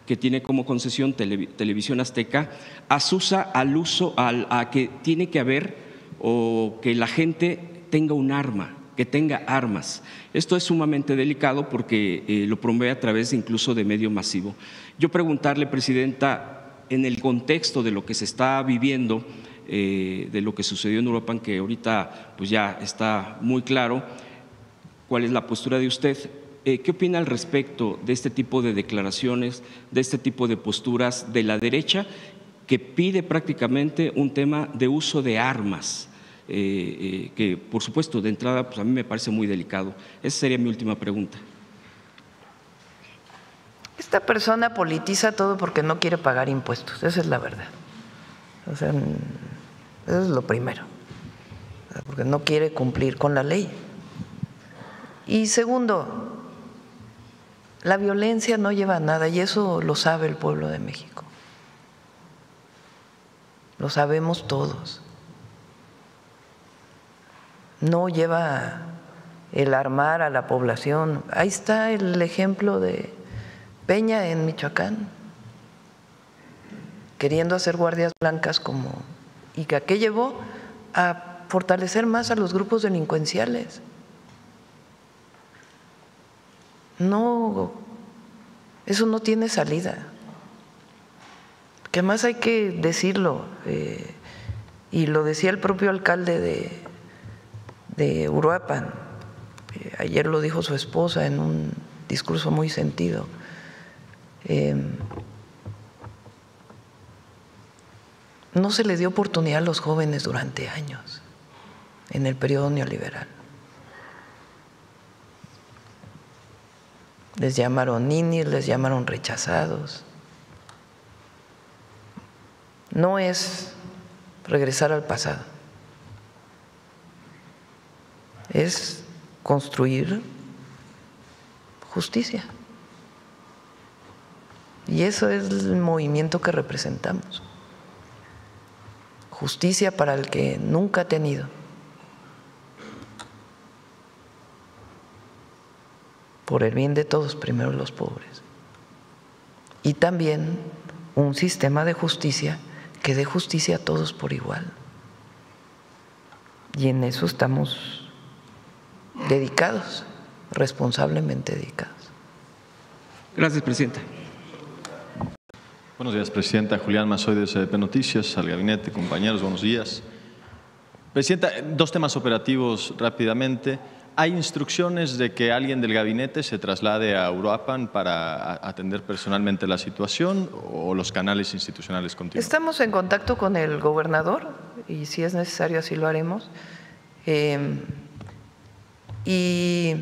que tiene como concesión Televisión Azteca, asusa al uso, a que tiene que haber o que la gente tenga un arma, que tenga armas. Esto es sumamente delicado porque lo promueve a través incluso de medio masivo. Yo preguntarle, Presidenta, en el contexto de lo que se está viviendo, de lo que sucedió en Uruapan, que ahorita pues ya está muy claro, ¿cuál es la postura de usted? ¿Qué opina al respecto de este tipo de declaraciones, de este tipo de posturas de la derecha que pide prácticamente un tema de uso de armas? Que por supuesto de entrada pues a mí me parece muy delicado. Esa sería mi última pregunta. Esta persona politiza todo porque no quiere pagar impuestos, esa es la verdad. O sea, eso es lo primero, porque no quiere cumplir con la ley. Y segundo, la violencia no lleva a nada, y eso lo sabe el pueblo de México. Lo sabemos todos. No lleva el armar a la población. Ahí está el ejemplo de Peña en Michoacán, queriendo hacer guardias blancas ¿y que a qué llevó? A fortalecer más a los grupos delincuenciales. No, eso no tiene salida. Que más hay que decirlo, y lo decía el propio alcalde de Uruapan, ayer lo dijo su esposa en un discurso muy sentido. No se le dio oportunidad a los jóvenes durante años, en el periodo neoliberal. Les llamaron ninis, les llamaron rechazados. No es regresar al pasado, es construir justicia. Y eso es el movimiento que representamos. Justicia para el que nunca ha tenido. Por el bien de todos, primero los pobres. Y también un sistema de justicia que dé justicia a todos por igual. Y en eso estamos dedicados, responsablemente dedicados. Gracias, presidenta. Buenos días, Presidenta. Julián Mazoy de SDP Noticias, al gabinete, compañeros, buenos días. Presidenta, dos temas operativos rápidamente. ¿Hay instrucciones de que alguien del gabinete se traslade a Uruapan para atender personalmente la situación o los canales institucionales continúan? Estamos en contacto con el gobernador y si es necesario así lo haremos. Y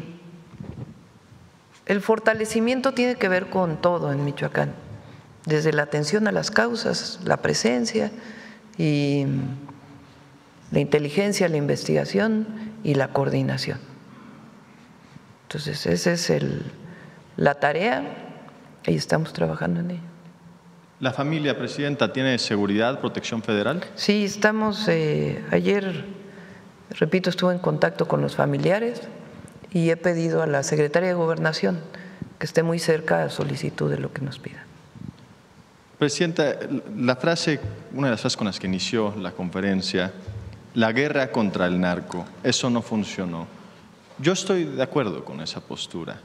el fortalecimiento tiene que ver con todo en Michoacán, desde la atención a las causas, la presencia y la inteligencia, la investigación y la coordinación. Entonces, esa es la tarea y estamos trabajando en ello. ¿La familia, Presidenta, tiene seguridad, protección federal? Sí, estamos, ayer, repito, estuve en contacto con los familiares y he pedido a la Secretaría de Gobernación que esté muy cerca a solicitud de lo que nos pidan. Presidenta, una de las frases con las que inició la conferencia, la guerra contra el narco, eso no funcionó. Yo estoy de acuerdo con esa postura.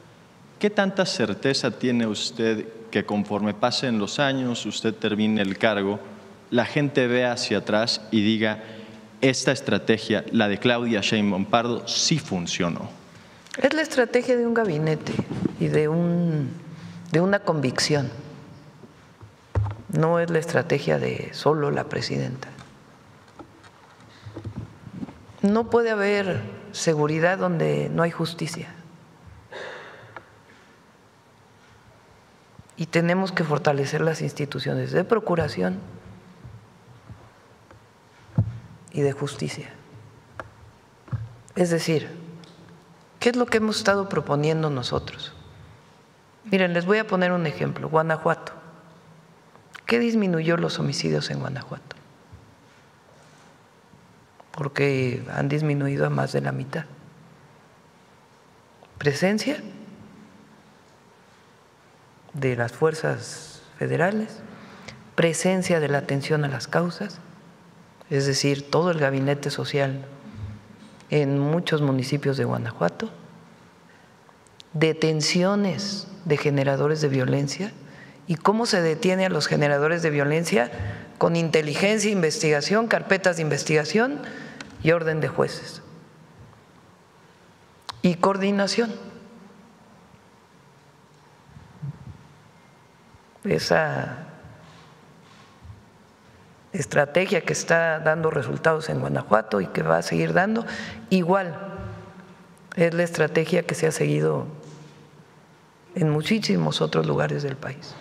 ¿Qué tanta certeza tiene usted que conforme pasen los años, usted termine el cargo, la gente vea hacia atrás y diga, esta estrategia, la de Claudia Sheinbaum Pardo, sí funcionó? Es la estrategia de un gabinete y de una convicción. No es la estrategia de solo la presidenta. No puede haber seguridad donde no hay justicia. Y tenemos que fortalecer las instituciones de procuración y de justicia. Es decir, ¿qué es lo que hemos estado proponiendo nosotros? Miren, les voy a poner un ejemplo. Guanajuato. ¿Qué disminuyó los homicidios en Guanajuato? Porque han disminuido a más de la mitad. Presencia de las fuerzas federales, presencia de la atención a las causas, es decir, todo el gabinete social en muchos municipios de Guanajuato, detenciones de generadores de violencia. ¿Y cómo se detiene a los generadores de violencia? Con inteligencia, investigación, carpetas de investigación y orden de jueces. Y coordinación. Esa estrategia que está dando resultados en Guanajuato y que va a seguir dando, igual es la estrategia que se ha seguido en muchísimos otros lugares del país.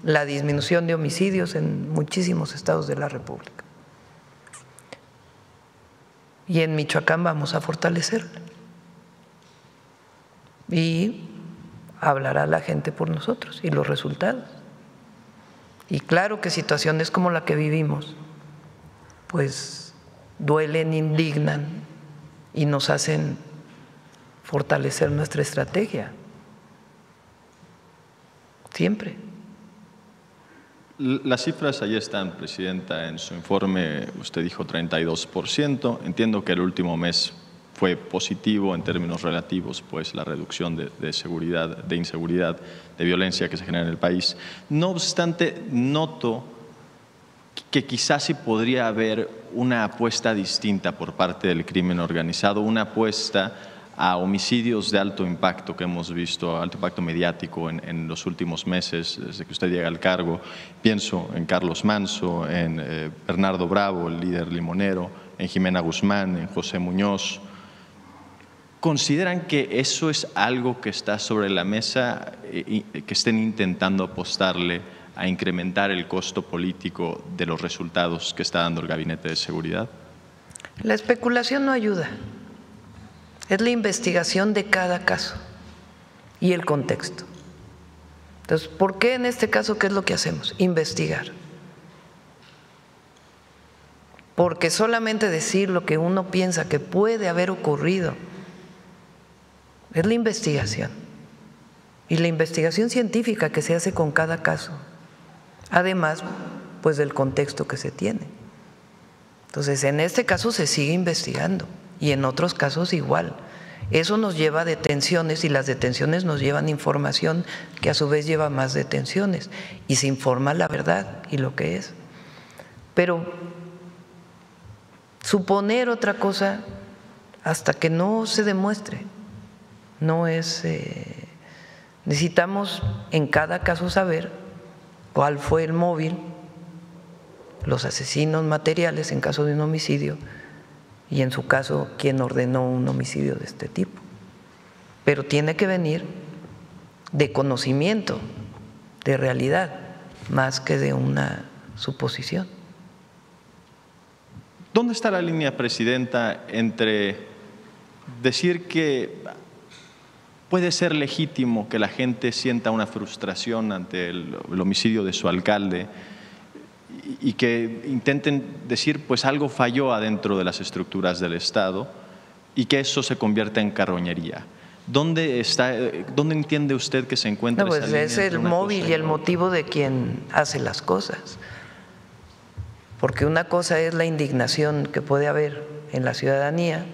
La disminución de homicidios en muchísimos estados de la República. Y en Michoacán vamos a fortalecerla. Y hablará la gente por nosotros y los resultados. Y claro que situaciones como la que vivimos, pues duelen, indignan y nos hacen fortalecer nuestra estrategia. Siempre. Las cifras ahí están, Presidenta. En su informe usted dijo 32%. Entiendo que el último mes fue positivo en términos relativos, pues la reducción de seguridad, de inseguridad, de violencia que se genera en el país. No obstante, noto que quizás sí podría haber una apuesta distinta por parte del crimen organizado, una apuesta a homicidios de alto impacto que hemos visto, alto impacto mediático en los últimos meses, desde que usted llega al cargo. Pienso en Carlos Manso, en Bernardo Bravo, el líder limonero, en Jimena Guzmán, en José Muñoz. ¿Consideran que eso es algo que está sobre la mesa, que estén intentando apostarle a incrementar el costo político de los resultados que está dando el Gabinete de Seguridad? La especulación no ayuda. Es la investigación de cada caso y el contexto. Entonces, ¿por qué en este caso qué es lo que hacemos? Investigar. Porque solamente decir lo que uno piensa que puede haber ocurrido es la investigación. Y la investigación científica que se hace con cada caso. Además, pues del contexto que se tiene. Entonces, en este caso se sigue investigando y en otros casos igual. Eso nos lleva a detenciones y las detenciones nos llevan información que a su vez lleva más detenciones y se informa la verdad y lo que es. Pero suponer otra cosa hasta que no se demuestre no es… necesitamos en cada caso saber cuál fue el móvil, los asesinos materiales en caso de un homicidio y en su caso quién ordenó un homicidio de este tipo. Pero tiene que venir de conocimiento, de realidad, más que de una suposición. ¿Dónde está la línea, Presidenta, entre decir que puede ser legítimo que la gente sienta una frustración ante el homicidio de su alcalde y que intenten decir pues algo falló adentro de las estructuras del Estado y que eso se convierta en carroñería? ¿Dónde entiende usted que se encuentra esa línea? Es el móvil y el motivo de quien hace las cosas. Porque una cosa es la indignación que puede haber en la ciudadanía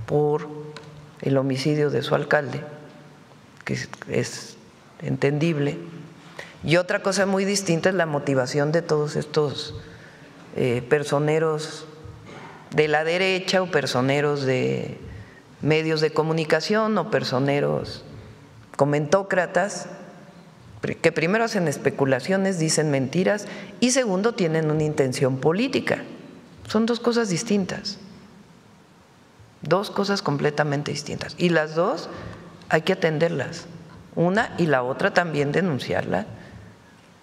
por el homicidio de su alcalde, que es entendible, y otra cosa muy distinta es la motivación de todos estos personeros de la derecha o personeros de medios de comunicación o personeros comentócratas que primero hacen especulaciones, dicen mentiras y segundo tienen una intención política. Son dos cosas distintas, dos cosas completamente distintas y las dos hay que atenderlas, una y la otra también denunciarla.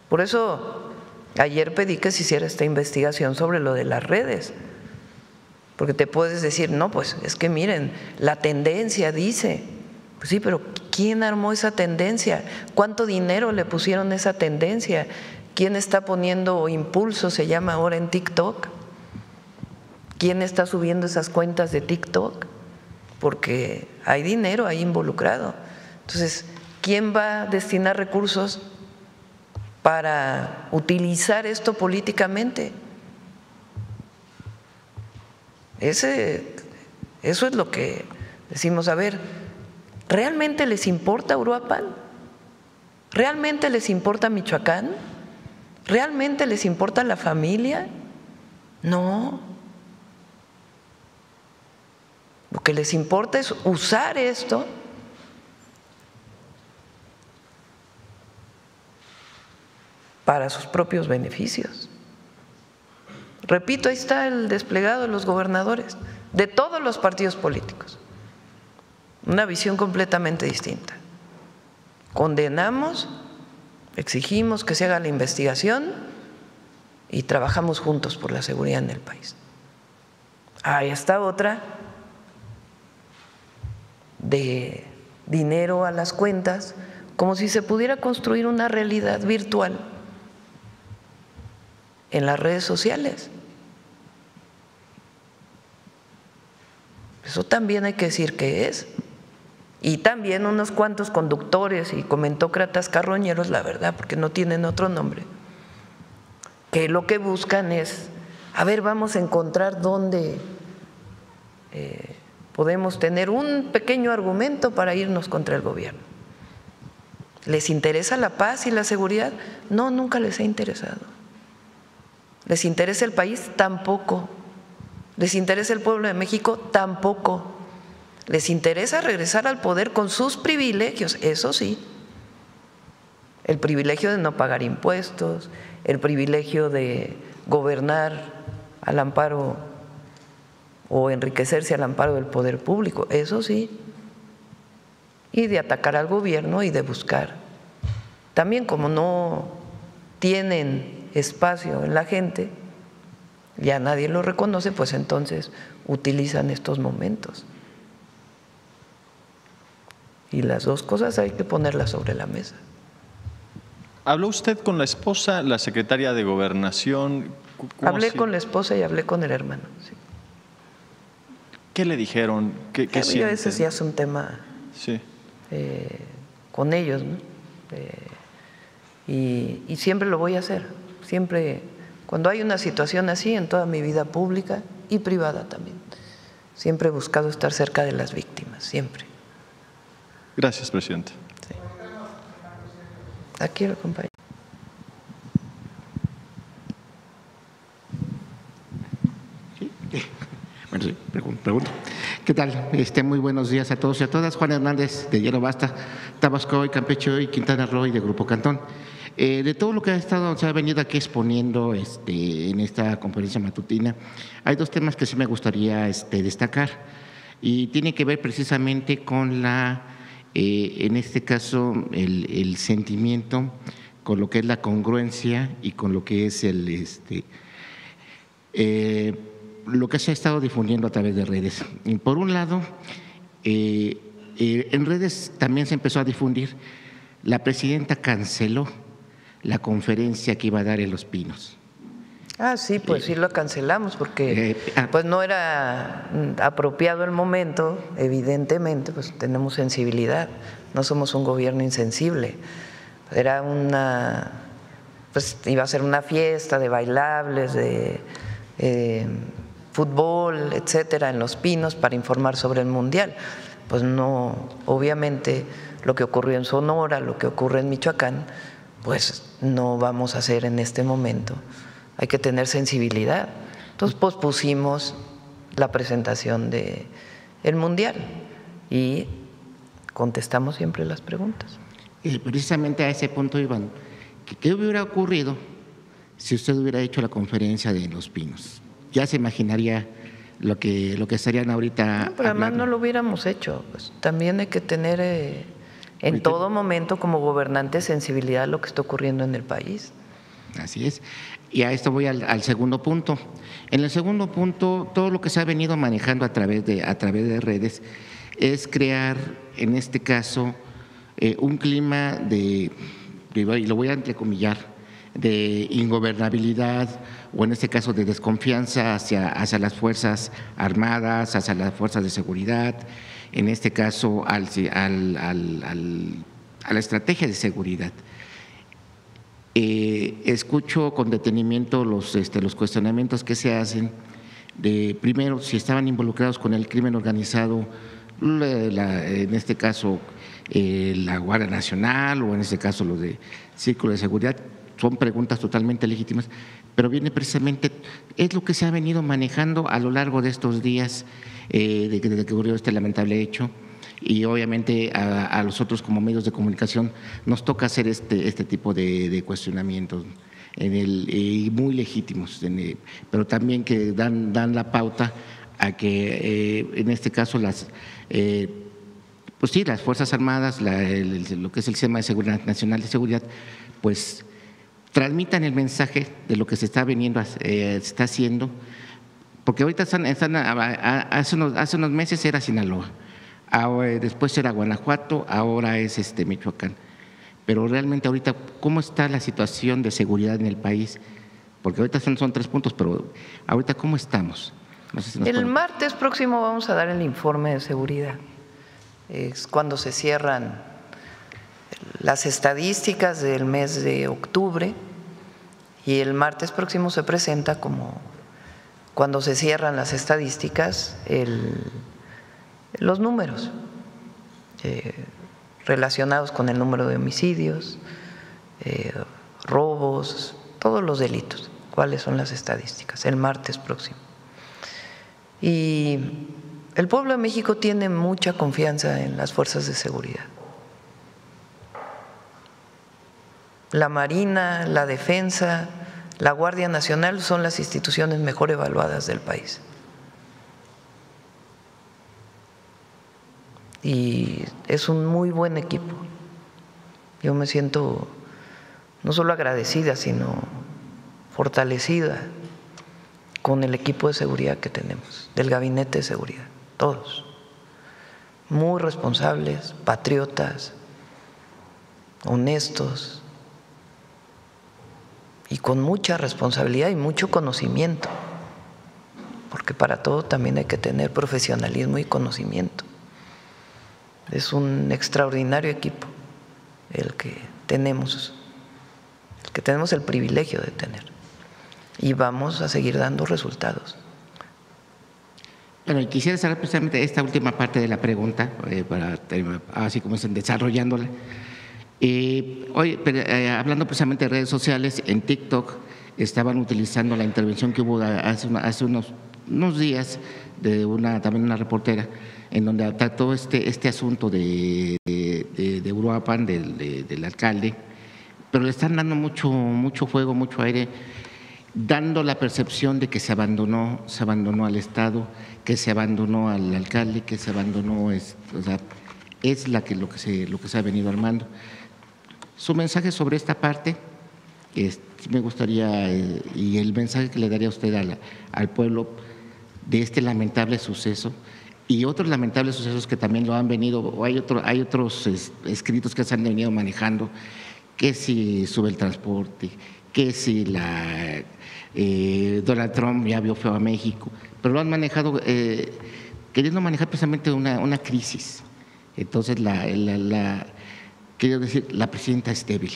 Por eso ayer pedí que se hiciera esta investigación sobre lo de las redes, porque te puedes decir, no, pues es que miren, la tendencia dice, pues sí, pero ¿quién armó esa tendencia? ¿Cuánto dinero le pusieron a esa tendencia? ¿Quién está poniendo impulso, se llama ahora en TikTok? ¿Quién está subiendo esas cuentas de TikTok? Porque hay dinero ahí involucrado. Entonces, ¿quién va a destinar recursos para utilizar esto políticamente? Eso es lo que decimos, a ver, ¿realmente les importa Uruapan? ¿Realmente les importa Michoacán? ¿Realmente les importa la familia? No. Lo que les importa es usar esto para sus propios beneficios. Repito, ahí está el desplegado de los gobernadores, de todos los partidos políticos. Una visión completamente distinta. Condenamos, exigimos que se haga la investigación y trabajamos juntos por la seguridad en el país. Ahí está otra de dinero a las cuentas, como si se pudiera construir una realidad virtual en las redes sociales. Eso también hay que decir qué es. Y también unos cuantos conductores y comentócratas carroñeros, la verdad, porque no tienen otro nombre, que lo que buscan es, a ver, vamos a encontrar dónde podemos tener un pequeño argumento para irnos contra el gobierno. ¿Les interesa la paz y la seguridad? No, nunca les ha interesado. ¿Les interesa el país? Tampoco. ¿Les interesa el pueblo de México? Tampoco. ¿Les interesa regresar al poder con sus privilegios? Eso sí. El privilegio de no pagar impuestos, el privilegio de gobernar al amparo o enriquecerse al amparo del poder público, eso sí. Y de atacar al gobierno y de buscar. También como no tienen espacio en la gente, ya nadie lo reconoce, pues entonces utilizan estos momentos. Y las dos cosas hay que ponerlas sobre la mesa. ¿Habló usted con la esposa, la secretaria de Gobernación? Hablé con la esposa y hablé con el hermano. Sí. ¿Qué le dijeron? ¿Qué sienten? Ese sí es un tema sí. Con ellos, ¿no? Y siempre lo voy a hacer. Siempre, cuando hay una situación así en toda mi vida pública y privada también, siempre he buscado estar cerca de las víctimas, siempre. Gracias, presidente. Sí. Aquí lo acompaño. Bueno, sí, pregunto. ¿Qué tal? Muy buenos días a todos y a todas. Juan Hernández, de Hierro Basta, Tabasco y Campeche y Quintana Roo y de Grupo Cantón. De todo lo que se ha venido aquí exponiendo en esta conferencia matutina, hay dos temas que sí me gustaría destacar y tiene que ver precisamente con en este caso, el sentimiento, con lo que es la congruencia y con lo que es lo que se ha estado difundiendo a través de redes. Y por un lado, en redes también se empezó a difundir, la presidenta canceló la conferencia que iba a dar en Los Pinos. Ah, sí, pues sí lo cancelamos porque pues no era apropiado el momento, evidentemente, pues tenemos sensibilidad, no somos un gobierno insensible. Era pues iba a ser una fiesta de bailables, de fútbol, etcétera, en Los Pinos para informar sobre el Mundial. Pues no, obviamente lo que ocurrió en Sonora, lo que ocurre en Michoacán, pues no vamos a hacer en este momento. Hay que tener sensibilidad. Entonces pospusimos la presentación del Mundial y contestamos siempre las preguntas. Precisamente a ese punto, Iván, ¿qué hubiera ocurrido si usted hubiera hecho la conferencia de Los Pinos? Ya se imaginaría lo que estarían ahorita. No, pero además no lo hubiéramos hecho. Pues también hay que tener en todo momento como gobernante sensibilidad a lo que está ocurriendo en el país. Así es. Y a esto voy al segundo punto. En el segundo punto, todo lo que se ha venido manejando a través de redes es crear, en este caso, un clima y lo voy a entrecomillar, de ingobernabilidad o en este caso de desconfianza hacia las Fuerzas Armadas, hacia las Fuerzas de Seguridad, en este caso a la estrategia de seguridad. Escucho con detenimiento los cuestionamientos que se hacen de, primero, si estaban involucrados con el crimen organizado, en este caso la Guardia Nacional o en este caso los de Círculo de Seguridad. Son preguntas totalmente legítimas, pero viene precisamente, es lo que se ha venido manejando a lo largo de estos días desde que ocurrió este lamentable hecho. Y obviamente a nosotros como medios de comunicación nos toca hacer este tipo de cuestionamientos y muy legítimos, pero también que dan la pauta a que en este caso pues sí, las Fuerzas Armadas, lo que es el Sistema de Seguridad Nacional de Seguridad, pues transmitan el mensaje de lo que se está está haciendo, porque ahorita hace unos meses era Sinaloa. Después era Guanajuato, ahora es Michoacán. Pero realmente ahorita, ¿cómo está la situación de seguridad en el país? Porque ahorita son 3 puntos, pero ahorita, ¿cómo estamos? No sé si el martes próximo vamos a dar el informe de seguridad es cuando se cierran las estadísticas del mes de octubre, y el martes próximo se presenta como cuando se cierran las estadísticas los números relacionados con el número de homicidios, robos, todos los delitos. ¿Cuáles son las estadísticas? El martes próximo. Y el pueblo de México tiene mucha confianza en las fuerzas de seguridad. La Marina, la Defensa, la Guardia Nacional son las instituciones mejor evaluadas del país. Y es un muy buen equipo. Yo me siento no solo agradecida, sino fortalecida con el equipo de seguridad que tenemos, del Gabinete de Seguridad, todos. Muy responsables, patriotas, honestos y con mucha responsabilidad y mucho conocimiento, porque para todo también hay que tener profesionalismo y conocimiento. Es un extraordinario equipo el que tenemos el privilegio de tener, y vamos a seguir dando resultados. Bueno, y quisiera cerrar precisamente esta última parte de la pregunta, así como están desarrollándola. Hoy, hablando precisamente de redes sociales, en TikTok estaban utilizando la intervención que hubo hace unos días de también una reportera, en donde trató este asunto de Uruapan, del alcalde, pero le están dando mucho fuego, mucho aire, dando la percepción de que se abandonó al Estado, que se abandonó al alcalde, que se abandonó, o sea, es lo que se ha venido armando. Su mensaje sobre esta parte, me gustaría, y el mensaje que le daría usted al pueblo de este lamentable suceso y otros lamentables sucesos que también lo han venido, o hay otros escritos que se han venido manejando, que si sube el transporte, que si Donald Trump ya vio feo a México, pero lo han manejado queriendo manejar precisamente una crisis. Entonces, quiero decir, la presidenta es débil,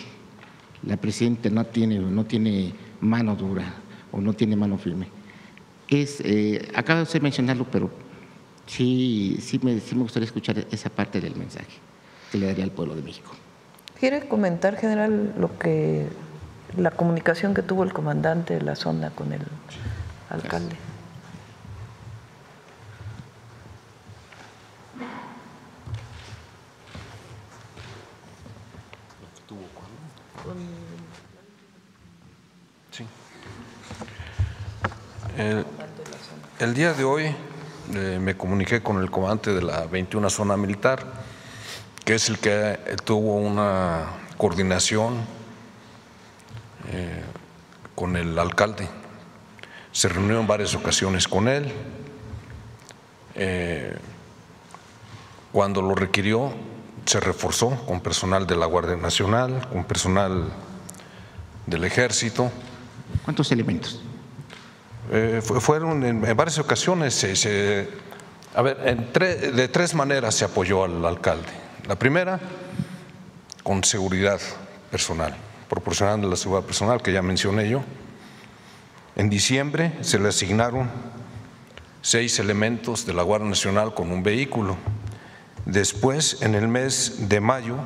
la presidenta no tiene mano dura o no tiene mano firme. Acaba de mencionarlo, pero sí me gustaría escuchar esa parte del mensaje que le daría al pueblo de México. ¿Quiere comentar, general, la comunicación que tuvo el comandante de la zona con el alcalde? Sí. El día de hoy me comuniqué con el comandante de la 21 Zona Militar, que es el que tuvo una coordinación con el alcalde. Se reunió en varias ocasiones con él. Cuando lo requirió, se reforzó con personal de la Guardia Nacional, con personal del Ejército. ¿Cuántos elementos? Fueron en varias ocasiones, de tres maneras se apoyó al alcalde. La primera, con seguridad personal, proporcionando la seguridad personal que ya mencioné yo. En diciembre se le asignaron 6 elementos de la Guardia Nacional con un vehículo. Después, en el mes de mayo,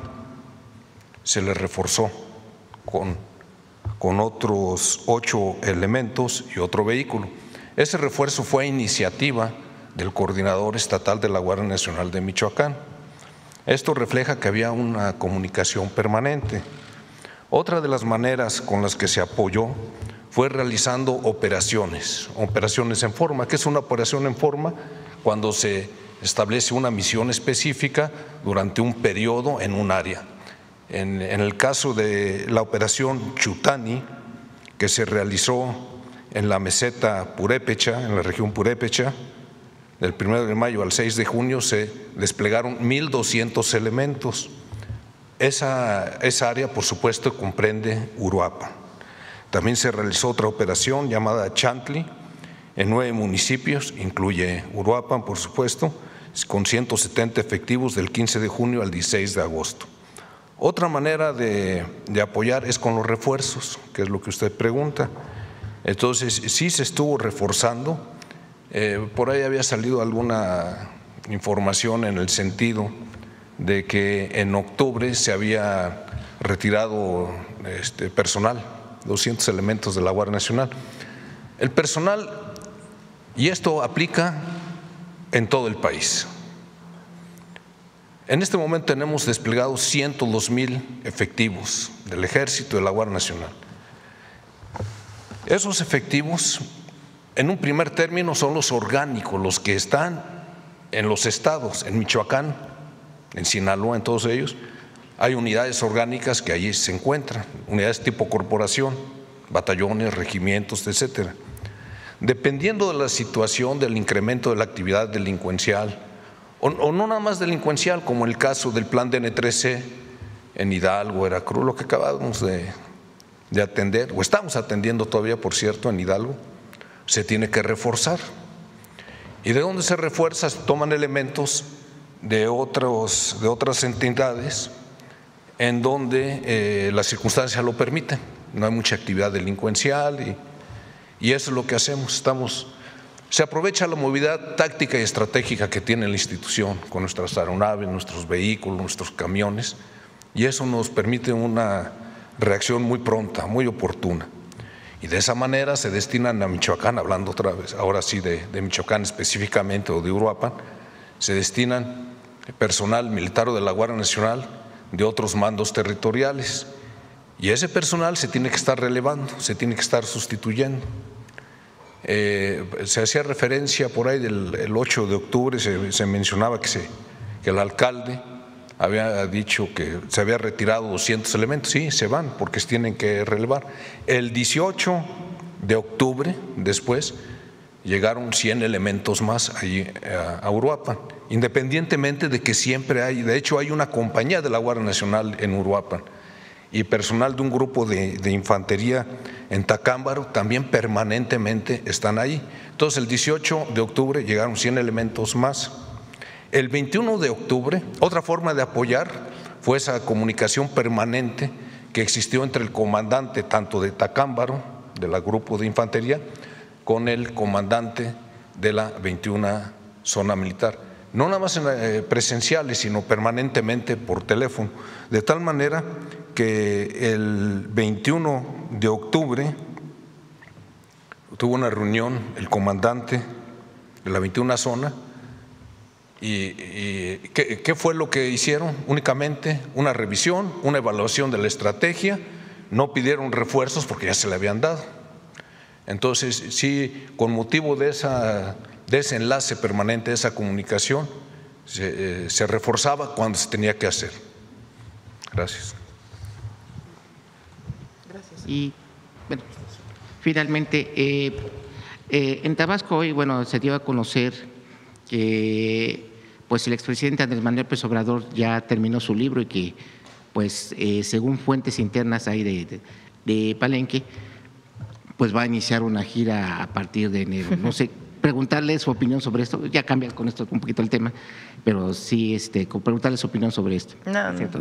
se le reforzó con otros 8 elementos y otro vehículo. Ese refuerzo fue a iniciativa del coordinador estatal de la Guardia Nacional de Michoacán. Esto refleja que había una comunicación permanente. Otra de las maneras con las que se apoyó fue realizando operaciones en forma. ¿Qué es una operación en forma? Cuando se establece una misión específica durante un periodo en un área. En el caso de la operación Chutani, que se realizó en la meseta Purépecha, en la región Purépecha, del 1 de mayo al 6 de junio se desplegaron 1,200 elementos. Esa área, por supuesto, comprende Uruapan. También se realizó otra operación llamada Chantli en 9 municipios, incluye Uruapan, por supuesto. con 170 efectivos del 15 de junio al 16 de agosto. Otra manera de apoyar es con los refuerzos, que es lo que usted pregunta. Entonces, sí se estuvo reforzando. Por ahí había salido alguna información en el sentido de que en octubre se había retirado personal, 200 elementos de la Guardia Nacional. El personal, y esto aplica en todo el país. En este momento tenemos desplegados 102,000 efectivos del Ejército y de la Guardia Nacional. Esos efectivos, en un primer término, son los orgánicos, los que están en los estados, en Michoacán, en Sinaloa, en todos ellos. Hay unidades orgánicas que allí se encuentran, unidades tipo corporación, batallones, regimientos, etcétera. Dependiendo de la situación, del incremento de la actividad delincuencial, o no nada más delincuencial, como el caso del plan DN3C en Hidalgo, Veracruz, lo que acabamos de atender, o estamos atendiendo todavía, por cierto, en Hidalgo, se tiene que reforzar. ¿Y de dónde se refuerza? Se toman elementos de otras entidades en donde las circunstancias lo permiten. No hay mucha actividad delincuencial y eso es lo que hacemos. Se aprovecha la movilidad táctica y estratégica que tiene la institución con nuestras aeronaves, nuestros vehículos, nuestros camiones, y eso nos permite una reacción muy pronta, muy oportuna. Y de esa manera se destinan a Michoacán, hablando otra vez, ahora sí de Michoacán específicamente o de Uruapan, se destinan personal militar de la Guardia Nacional de otros mandos territoriales. Y ese personal se tiene que estar relevando, se tiene que estar sustituyendo. Se hacía referencia por ahí el 8 de octubre, se mencionaba que el alcalde había dicho que se había retirado 200 elementos. Sí, se van porque se tienen que relevar. El 18 de octubre, después, llegaron 100 elementos más allí a Uruapan, independientemente de que siempre hay, de hecho hay una compañía de la Guardia Nacional en Uruapan y personal de un grupo de infantería en Tacámbaro también permanentemente están ahí. Entonces el 18 de octubre llegaron 100 elementos más. El 21 de octubre, otra forma de apoyar fue esa comunicación permanente que existió entre el comandante tanto de Tacámbaro, del grupo de infantería, con el comandante de la 21 zona militar. No nada más presenciales, sino permanentemente por teléfono, de tal manera que el 21 de octubre tuvo una reunión el comandante de la 21 zona y ¿qué fue lo que hicieron? Únicamente una revisión, una evaluación de la estrategia, no pidieron refuerzos porque ya se le habían dado. Entonces, sí, con motivo de ese enlace permanente, de esa comunicación, se reforzaba cuando se tenía que hacer. Gracias. Y bueno, finalmente, en Tabasco hoy, bueno, se dio a conocer que pues el expresidente Andrés Manuel López Obrador ya terminó su libro y que pues según fuentes internas ahí de Palenque, pues va a iniciar una gira a partir de enero. No sé, preguntarle su opinión sobre esto, ya cambia con esto un poquito el tema, pero sí preguntarle su opinión sobre esto.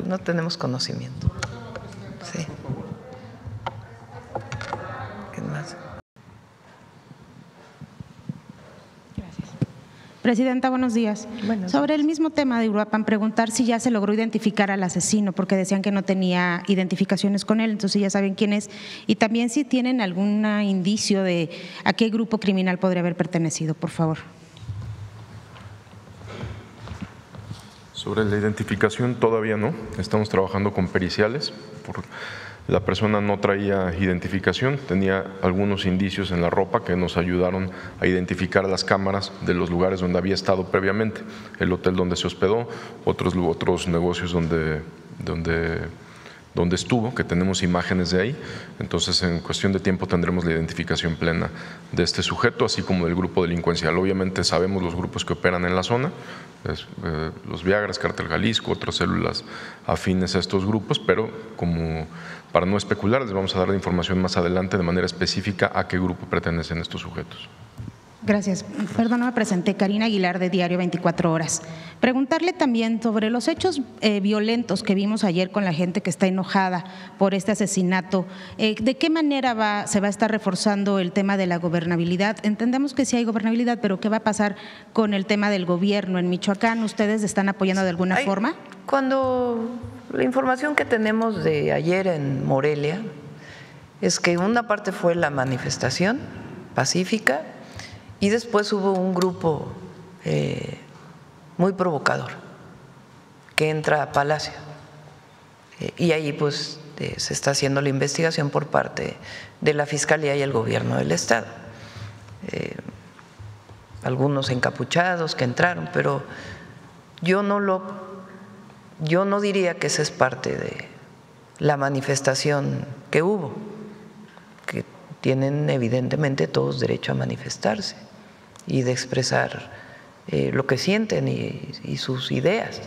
No tenemos conocimiento. Sí. ¿Qué más? Presidenta, buenos días. Sobre el mismo tema de Uruapan, preguntar si ya se logró identificar al asesino, porque decían que no tenía identificaciones con él, entonces ya saben quién es, y también si tienen algún indicio de a qué grupo criminal podría haber pertenecido, por favor. Sobre la identificación todavía no, estamos trabajando con periciales. La persona no traía identificación, tenía algunos indicios en la ropa que nos ayudaron a identificar las cámaras de los lugares donde había estado previamente, el hotel donde se hospedó, otros negocios donde estuvo, que tenemos imágenes de ahí. Entonces, en cuestión de tiempo tendremos la identificación plena de este sujeto, así como del grupo delincuencial. Obviamente sabemos los grupos que operan en la zona, los Viagras, Cártel Jalisco, otras células afines a estos grupos, pero para no especular, les vamos a dar la información más adelante de manera específica a qué grupo pertenecen estos sujetos. Gracias. Perdón, no me presenté. Karina Aguilar, de Diario 24 Horas. Preguntarle también sobre los hechos violentos que vimos ayer con la gente que está enojada por este asesinato. ¿De qué manera se va a estar reforzando el tema de la gobernabilidad? Entendemos que sí hay gobernabilidad, pero ¿qué va a pasar con el tema del gobierno en Michoacán? ¿Ustedes están apoyando de alguna forma? Cuando la información que tenemos de ayer en Morelia es que una parte fue la manifestación pacífica y después hubo un grupo muy provocador que entra a Palacio y ahí pues se está haciendo la investigación por parte de la Fiscalía y el Gobierno del Estado. Algunos encapuchados que entraron, pero yo no diría que esa es parte de la manifestación que hubo, que tienen evidentemente todos derecho a manifestarse y de expresar lo que sienten y sus ideas,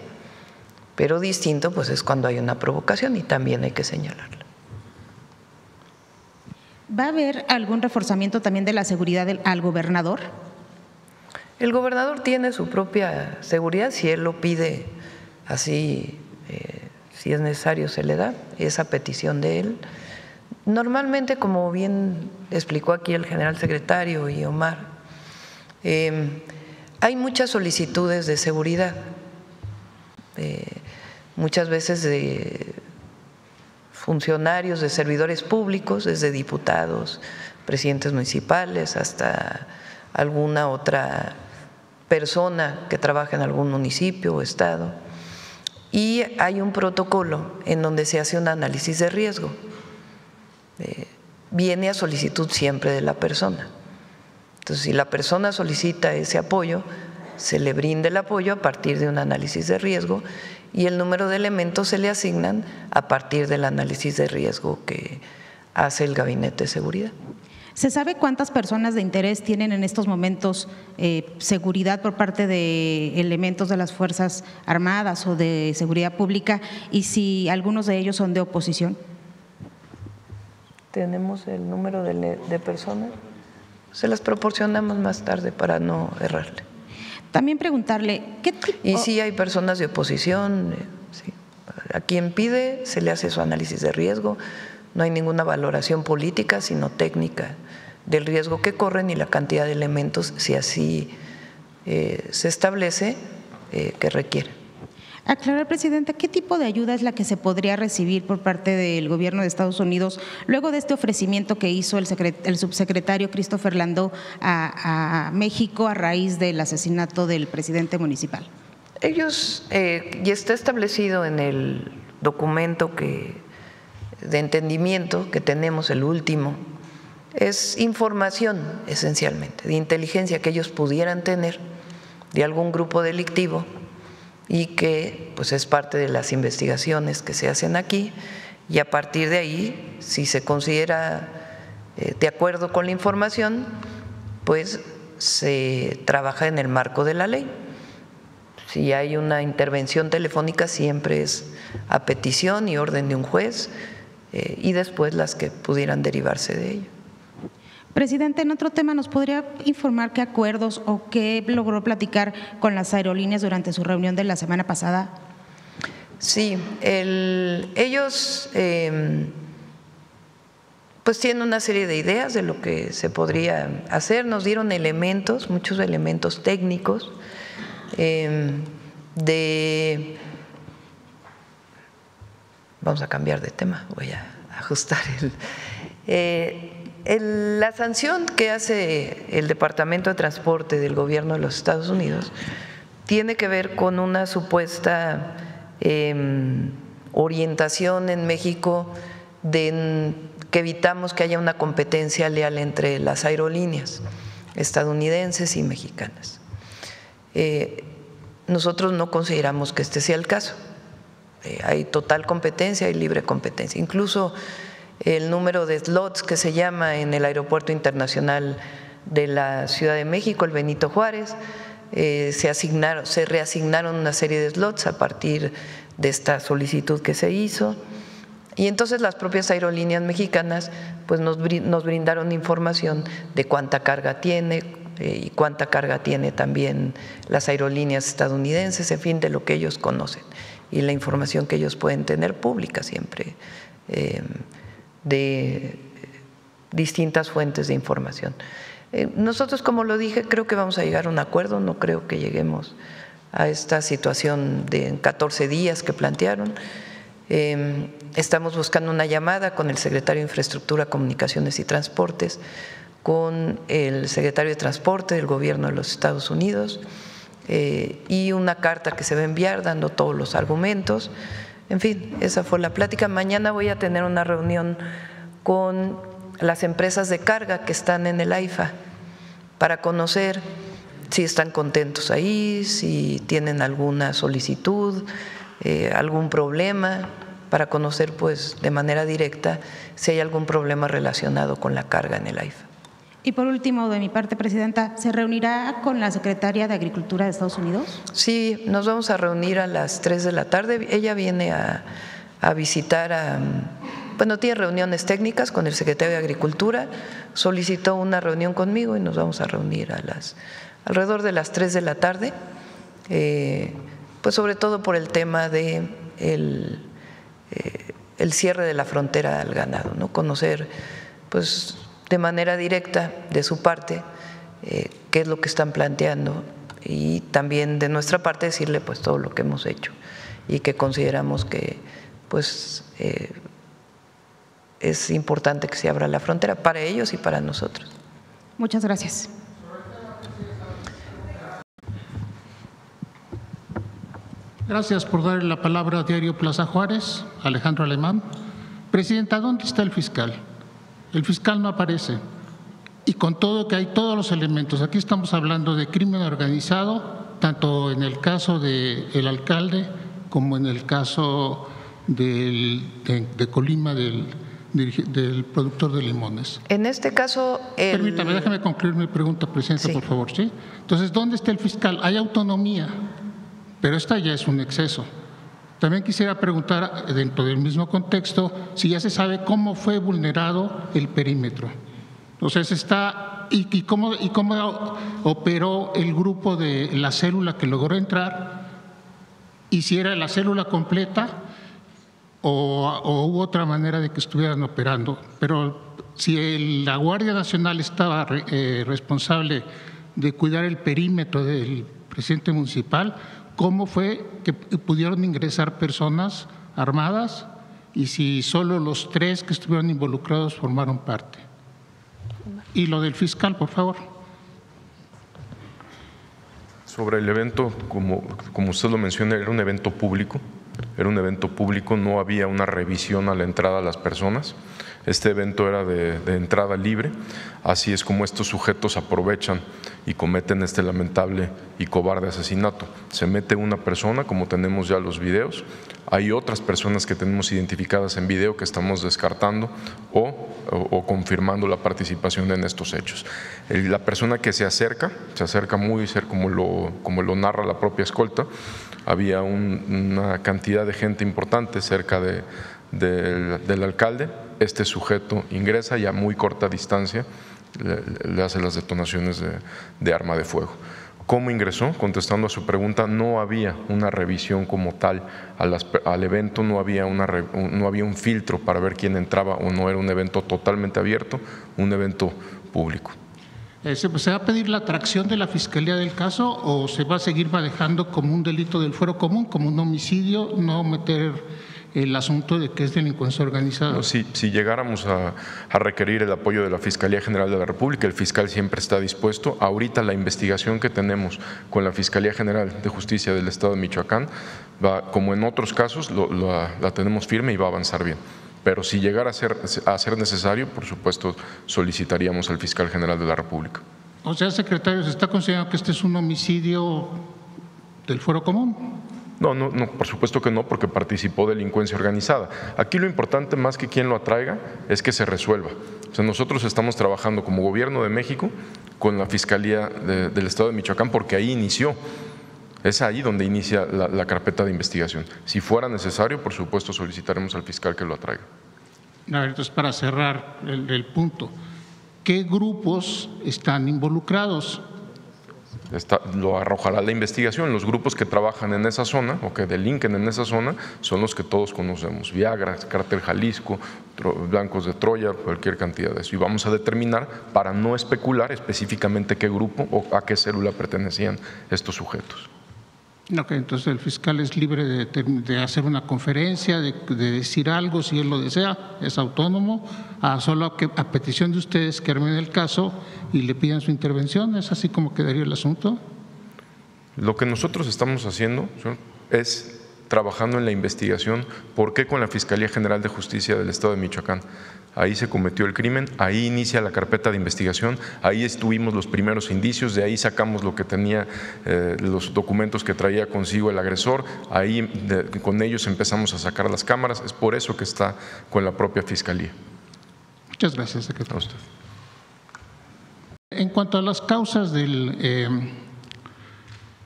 pero distinto pues es cuando hay una provocación y también hay que señalarla. ¿Va a haber algún reforzamiento también de la seguridad al gobernador? El gobernador tiene su propia seguridad, si él lo pide así, si es necesario se le da esa petición de él. Normalmente, como bien explicó aquí el general secretario y Omar, hay muchas solicitudes de seguridad, muchas veces de funcionarios, de servidores públicos, desde diputados, presidentes municipales, hasta alguna otra persona que trabaja en algún municipio o estado. Y hay un protocolo en donde se hace un análisis de riesgo. Viene a solicitud siempre de la persona. Entonces, si la persona solicita ese apoyo, se le brinda el apoyo a partir de un análisis de riesgo y el número de elementos se le asignan a partir del análisis de riesgo que hace el Gabinete de Seguridad. ¿Se sabe cuántas personas de interés tienen en estos momentos seguridad por parte de elementos de las Fuerzas Armadas o de seguridad pública y si algunos de ellos son de oposición? ¿Tenemos el número de personas? Se las proporcionamos más tarde para no errarle. También preguntarle, ¿qué tipo? Y sí hay personas de oposición, sí. A quien pide se le hace su análisis de riesgo, no hay ninguna valoración política, sino técnica del riesgo que corren y la cantidad de elementos, si así se establece, que requieren. Aclarar, Presidenta, ¿qué tipo de ayuda es la que se podría recibir por parte del Gobierno de Estados Unidos luego de este ofrecimiento que hizo el subsecretario Christopher Landau a México a raíz del asesinato del presidente municipal? Ellos, y está establecido en el documento de entendimiento que tenemos, el último, es información esencialmente, de inteligencia que ellos pudieran tener de algún grupo delictivo y que pues es parte de las investigaciones que se hacen aquí y a partir de ahí, si se considera de acuerdo con la información, pues se trabaja en el marco de la ley. Si hay una intervención telefónica siempre es a petición y orden de un juez y después las que pudieran derivarse de ello. Presidente, en otro tema, ¿nos podría informar qué acuerdos o qué logró platicar con las aerolíneas durante su reunión de la semana pasada? Sí, ellos pues tienen una serie de ideas de lo que se podría hacer, nos dieron elementos, muchos elementos técnicos vamos a cambiar de tema, voy a ajustar la sanción que hace el Departamento de Transporte del Gobierno de los Estados Unidos tiene que ver con una supuesta orientación en México de que evitamos que haya una competencia leal entre las aerolíneas estadounidenses y mexicanas. Nosotros no consideramos que este sea el caso. Hay total competencia, hay libre competencia. Incluso el número de slots que se llama en el Aeropuerto Internacional de la Ciudad de México, el Benito Juárez, se reasignaron una serie de slots a partir de esta solicitud que se hizo y entonces las propias aerolíneas mexicanas pues nos brindaron información de cuánta carga tiene, y cuánta carga tiene también las aerolíneas estadounidenses, en fin, de lo que ellos conocen y la información que ellos pueden tener pública siempre, de distintas fuentes de información. Nosotros, como lo dije, creo que vamos a llegar a un acuerdo, no creo que lleguemos a esta situación de 14 días que plantearon. Estamos buscando una llamada con el secretario de Infraestructura, Comunicaciones y Transportes, con el secretario de Transporte del Gobierno de los Estados Unidos y una carta que se va a enviar dando todos los argumentos. En fin, esa fue la plática. Mañana voy a tener una reunión con las empresas de carga que están en el AIFA para conocer si están contentos ahí, si tienen alguna solicitud, algún problema, para conocer pues de manera directa si hay algún problema relacionado con la carga en el AIFA. Y por último, de mi parte, Presidenta, ¿se reunirá con la Secretaria de Agricultura de Estados Unidos? Sí, nos vamos a reunir a las 3 de la tarde. Ella viene a visitar bueno, tiene reuniones técnicas con el secretario de Agricultura, solicitó una reunión conmigo y nos vamos a reunir alrededor de las 3 de la tarde, pues sobre todo por el tema de el cierre de la frontera al ganado, ¿no? Conocer pues de manera directa de su parte qué es lo que están planteando y también de nuestra parte decirle pues todo lo que hemos hecho y que consideramos que pues es importante que se abra la frontera para ellos y para nosotros. Muchas gracias. Gracias por darle la palabra a Diario Plaza Juárez, Alejandro Alemán. Presidenta, ¿dónde está el fiscal? El fiscal no aparece. Y con todo que hay todos los elementos, aquí estamos hablando de crimen organizado, tanto en el caso del alcalde como en el caso de Colima, del productor de limones. En este caso… Permítame, déjame concluir mi pregunta, Presidenta, sí, por favor. ¿Sí? Entonces, ¿dónde está el fiscal? Hay autonomía, pero esta ya es un exceso. También quisiera preguntar, dentro del mismo contexto, si ya se sabe cómo fue vulnerado el perímetro. Entonces, ¿y cómo operó el grupo de la célula que logró entrar? ¿Y si era la célula completa o hubo otra manera de que estuvieran operando? Pero si la Guardia Nacional estaba responsable de cuidar el perímetro del presidente municipal, ¿cómo fue que pudieron ingresar personas armadas y si solo los 3 que estuvieron involucrados formaron parte? Y lo del fiscal, por favor. Sobre el evento, como usted lo menciona, era un evento público. Era un evento público, no había una revisión a la entrada a las personas. Este evento era de entrada libre, así es como estos sujetos aprovechan y cometen este lamentable y cobarde asesinato. Se mete una persona, como tenemos ya los videos, hay otras personas que tenemos identificadas en video que estamos descartando o confirmando la participación en estos hechos. La persona que se acerca muy cerca, como lo narra la propia escolta. Había una cantidad de gente importante cerca del alcalde. Este sujeto ingresa y a muy corta distancia le hace las detonaciones de arma de fuego. ¿Cómo ingresó? Contestando a su pregunta, no había una revisión como tal al evento, no había un filtro para ver quién entraba o no, era un evento totalmente abierto, un evento público. ¿Se va a pedir la atracción de la Fiscalía del caso o se va a seguir manejando como un delito del fuero común, como un homicidio, no meter el asunto de que es delincuencia organizada? No, si llegáramos a requerir el apoyo de la Fiscalía General de la República, el fiscal siempre está dispuesto. Ahorita la investigación que tenemos con la Fiscalía General de Justicia del Estado de Michoacán, como en otros casos, la tenemos firme y va a avanzar bien. Pero si llegara a ser necesario, por supuesto, solicitaríamos al fiscal general de la República. O sea, secretario, ¿se está considerando que este es un homicidio del fuero común? No, por supuesto que no, porque participó delincuencia organizada. Aquí lo importante, más que quien lo atraiga, es que se resuelva. O sea, nosotros estamos trabajando como Gobierno de México con la Fiscalía del Estado de Michoacán, porque ahí inició. Es ahí donde inicia la carpeta de investigación. Si fuera necesario, por supuesto, solicitaremos al fiscal que lo atraiga. A ver, entonces, para cerrar el punto, ¿qué grupos están involucrados? Lo arrojará la investigación. Los grupos que trabajan en esa zona o que delinquen en esa zona son los que todos conocemos: Viagra, Cártel Jalisco, Blancos de Troya, cualquier cantidad de eso. Y vamos a determinar, para no especular específicamente qué grupo o a qué célula pertenecían estos sujetos. Ok, entonces el fiscal es libre de hacer una conferencia, de decir algo si él lo desea, es autónomo, solo a petición de ustedes que armen el caso y le pidan su intervención. ¿Es así como quedaría el asunto? Lo que nosotros estamos haciendo es trabajando en la investigación. ¿Por qué? Con la Fiscalía General de Justicia del Estado de Michoacán. Ahí se cometió el crimen, ahí inicia la carpeta de investigación, ahí estuvimos los primeros indicios, de ahí sacamos lo que tenía, los documentos que traía consigo el agresor, ahí con ellos empezamos a sacar las cámaras. Es por eso que está con la propia Fiscalía. Muchas gracias, secretario. A usted. En cuanto a las causas que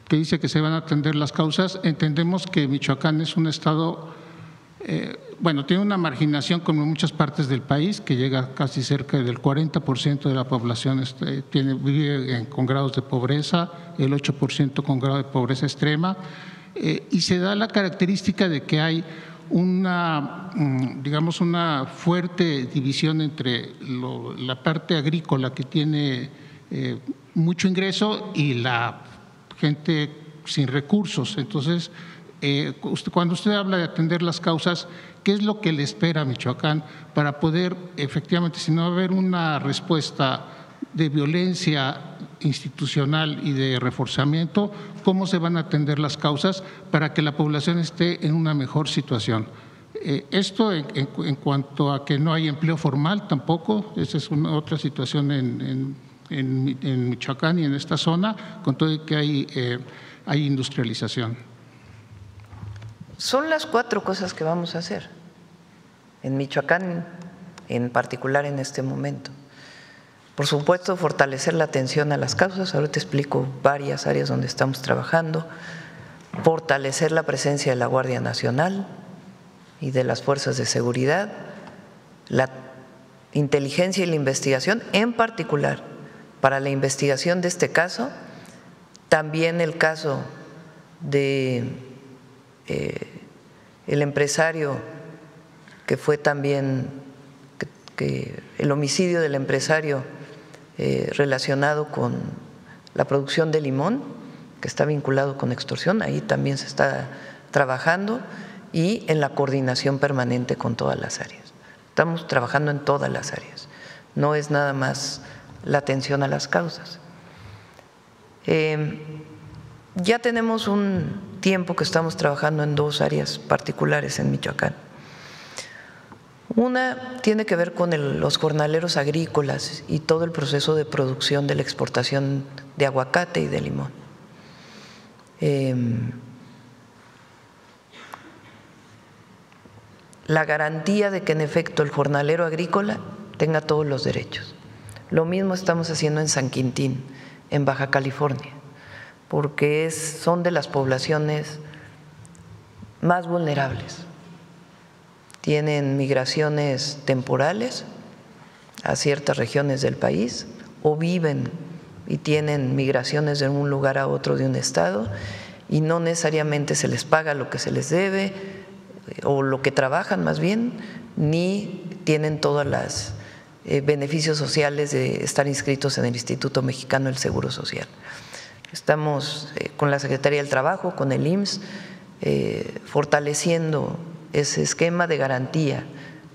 dice que se van a atender las causas, entendemos que Michoacán es un estado, tiene una marginación como en muchas partes del país, que llega casi cerca del 40% de la población vive con grados de pobreza, el 8% con grado de pobreza extrema, y se da la característica de que hay una fuerte división entre la parte agrícola, que tiene mucho ingreso, y la gente sin recursos. Entonces, cuando usted habla de atender las causas, ¿qué es lo que le espera a Michoacán para poder, efectivamente, si no va a haber una respuesta de violencia institucional y de reforzamiento, cómo se van a atender las causas para que la población esté en una mejor situación? Esto en cuanto a que no hay empleo formal tampoco, esa es otra situación en Michoacán y en esta zona, con todo el que hay industrialización. Son las 4 cosas que vamos a hacer en Michoacán, en particular en este momento. Por supuesto, fortalecer la atención a las causas. Ahorita explico varias áreas donde estamos trabajando. Fortalecer la presencia de la Guardia Nacional y de las fuerzas de seguridad, la inteligencia y la investigación, en particular para la investigación de este caso, también el caso de el empresario que fue también el homicidio del empresario relacionado con la producción de limón, que está vinculado con extorsión, ahí también se está trabajando, y en la coordinación permanente con todas las áreas. Estamos trabajando en todas las áreas, no es nada más la atención a las causas. Ya tenemos un tiempo que estamos trabajando en 2 áreas particulares en Michoacán. Una tiene que ver con los jornaleros agrícolas y todo el proceso de producción de la exportación de aguacate y de limón. La garantía de que en efecto el jornalero agrícola tenga todos los derechos. Lo mismo estamos haciendo en San Quintín, en Baja California, porque son de las poblaciones más vulnerables. Tienen migraciones temporales a ciertas regiones del país, o viven y tienen migraciones de un lugar a otro de un estado, y no necesariamente se les paga lo que se les debe, o lo que trabajan más bien, ni tienen todos los beneficios sociales de estar inscritos en el Instituto Mexicano del Seguro Social. Estamos con la Secretaría del Trabajo, con el IMSS, fortaleciendo ese esquema de garantía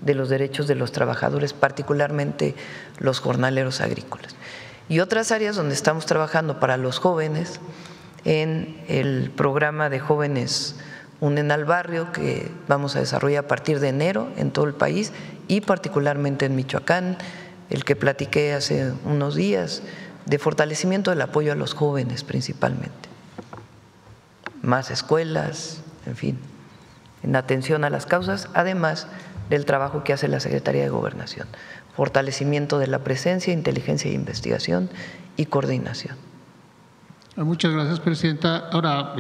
de los derechos de los trabajadores, particularmente los jornaleros agrícolas. Y otras áreas donde estamos trabajando para los jóvenes, en el programa de jóvenes Unen al Barrio, que vamos a desarrollar a partir de enero en todo el país y particularmente en Michoacán, el que platiqué hace unos días, de fortalecimiento del apoyo a los jóvenes principalmente. Más escuelas, en fin, en atención a las causas, además del trabajo que hace la Secretaría de Gobernación, fortalecimiento de la presencia, inteligencia e investigación y coordinación. Muchas gracias, Presidenta. Ahora,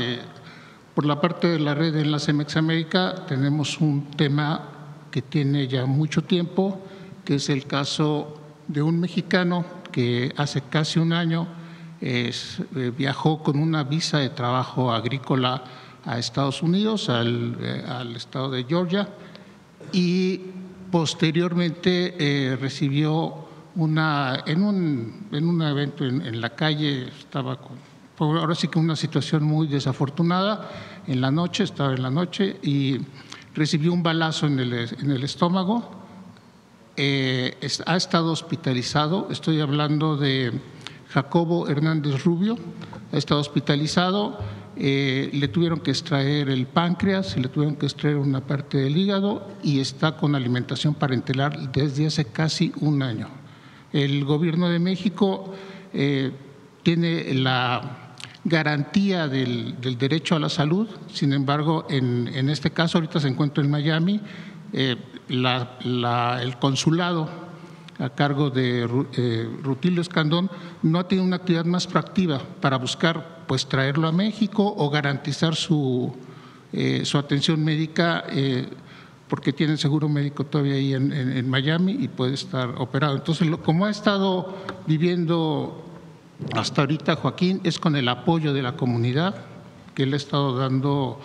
por la parte de la red de Enlace Mexamérica, tenemos un tema que tiene ya mucho tiempo, que es el caso de un mexicano que hace casi un año viajó con una visa de trabajo agrícola a Estados Unidos, al estado de Georgia, y posteriormente recibió en un evento en la calle, ahora sí que una situación muy desafortunada, estaba en la noche y recibió un balazo en el estómago. Ha estado hospitalizado, estoy hablando de Jacobo Hernández Rubio, ha estado hospitalizado, le tuvieron que extraer el páncreas, le tuvieron que extraer una parte del hígado y está con alimentación parenteral desde hace casi un año. El Gobierno de México tiene la garantía del derecho a la salud, sin embargo, en este caso ahorita se encuentra en Miami, el consulado a cargo de Rutilio Escandón no ha tenido una actividad más proactiva para buscar traerlo a México o garantizar su atención médica, porque tiene seguro médico todavía ahí en Miami y puede estar operado. Entonces, como ha estado viviendo hasta ahorita Joaquín, es con el apoyo de la comunidad, que él ha estado dando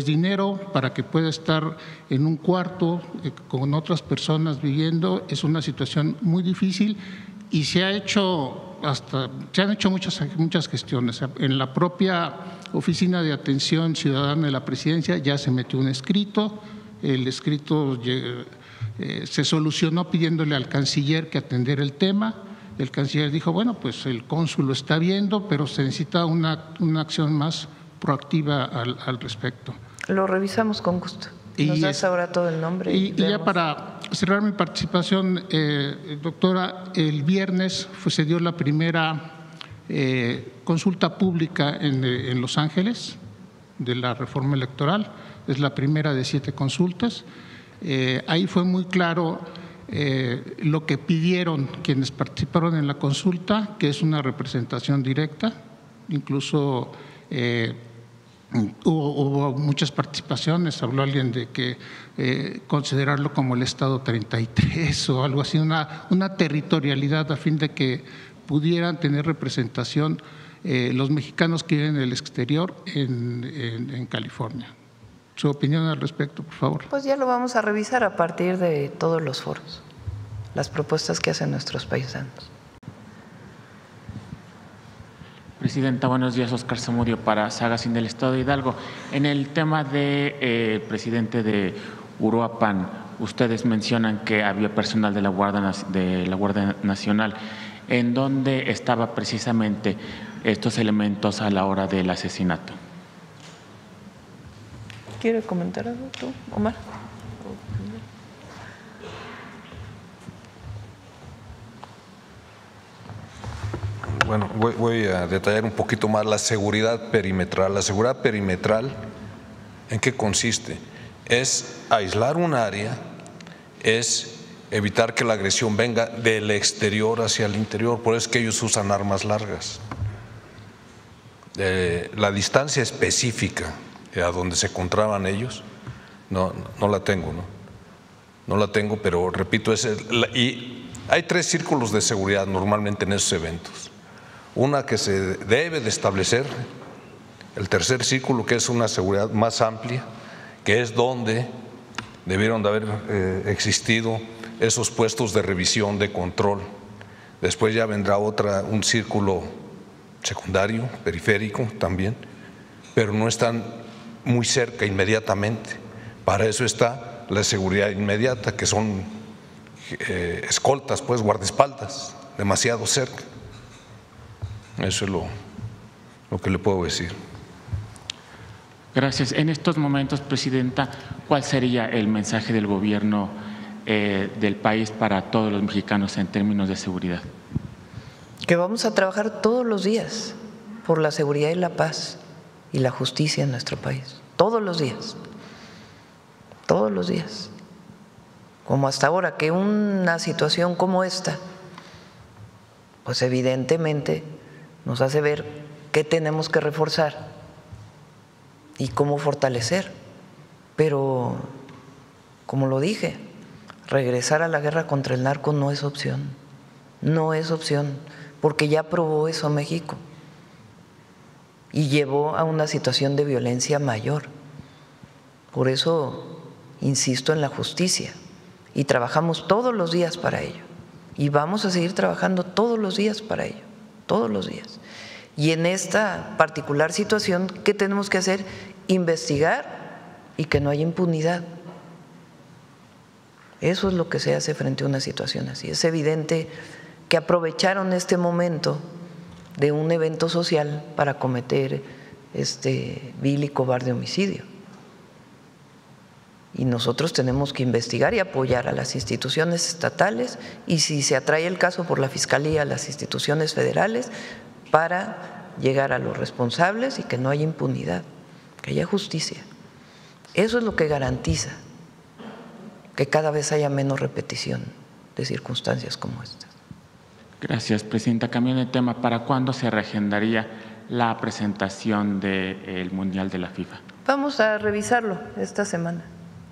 dinero para que pueda estar en un cuarto con otras personas viviendo. Es una situación muy difícil y se han hecho muchas gestiones. En la propia Oficina de Atención Ciudadana de la Presidencia ya se metió un escrito. El escrito se solucionó pidiéndole al canciller que atendiera el tema. El canciller dijo, bueno, pues el cónsul lo está viendo, pero se necesita una acción más proactiva al respecto. Lo revisamos con gusto. Nos das ahora todo el nombre. Y ya para cerrar mi participación, doctora, el viernes se dio la primera consulta pública en Los Ángeles de la reforma electoral. Es la primera de 7 consultas. Ahí fue muy claro lo que pidieron quienes participaron en la consulta, que es una representación directa. Incluso hubo muchas participaciones. Habló alguien de que considerarlo como el Estado 33 o algo así, una territorialidad a fin de que pudieran tener representación los mexicanos que viven en el exterior en California. Su opinión al respecto, por favor. Pues ya lo vamos a revisar a partir de todos los foros, las propuestas que hacen nuestros paisanos. Presidenta, buenos días. Oscar Zamudio para Sagacín del Estado de Hidalgo. En el tema del presidente de Uruapan, ustedes mencionan que había personal de la Guardia Nacional. ¿En dónde estaba precisamente estos elementos a la hora del asesinato? ¿Quiere comentar algo tú, Omar? Bueno, voy a detallar un poquito más la seguridad perimetral. La seguridad perimetral, ¿en qué consiste? Es aislar un área, es evitar que la agresión venga del exterior hacia el interior. Por eso es que ellos usan armas largas. La distancia específica a donde se encontraban ellos, no la tengo, no la tengo, pero repito, y hay 3 círculos de seguridad normalmente en esos eventos. Una que se debe de establecer, el tercer círculo, que es una seguridad más amplia, que es donde debieron de haber existido esos puestos de revisión, de control. Después ya vendrá un círculo secundario, periférico también, pero no están muy cerca inmediatamente. Para eso está la seguridad inmediata, que son escoltas, guardaespaldas, demasiado cerca. Eso es lo que le puedo decir. Gracias. En estos momentos, Presidenta, ¿cuál sería el mensaje del gobierno del país para todos los mexicanos en términos de seguridad? Que vamos a trabajar todos los días por la seguridad y la paz y la justicia en nuestro país. Todos los días. Todos los días. Como hasta ahora, que una situación como esta, pues evidentemente nos hace ver qué tenemos que reforzar y cómo fortalecer. Pero, como lo dije, regresar a la guerra contra el narco no es opción. No es opción, porque ya probó eso México. y llevó a una situación de violencia mayor. Por eso insisto en la justicia y trabajamos todos los días para ello y vamos a seguir trabajando todos los días para ello, todos los días. Y en esta particular situación, ¿qué tenemos que hacer? Investigar y que no haya impunidad. Eso es lo que se hace frente a una situación así. Es evidente que aprovecharon este momento de un evento social para cometer este vil y cobarde homicidio. Y nosotros tenemos que investigar y apoyar a las instituciones estatales y, si se atrae el caso por la Fiscalía, a las instituciones federales, para llegar a los responsables y que no haya impunidad, que haya justicia. Eso es lo que garantiza que cada vez haya menos repetición de circunstancias como estas. Gracias, Presidenta. Cambiando de tema, ¿para cuándo se reagendaría la presentación del Mundial de la FIFA? Vamos a revisarlo esta semana,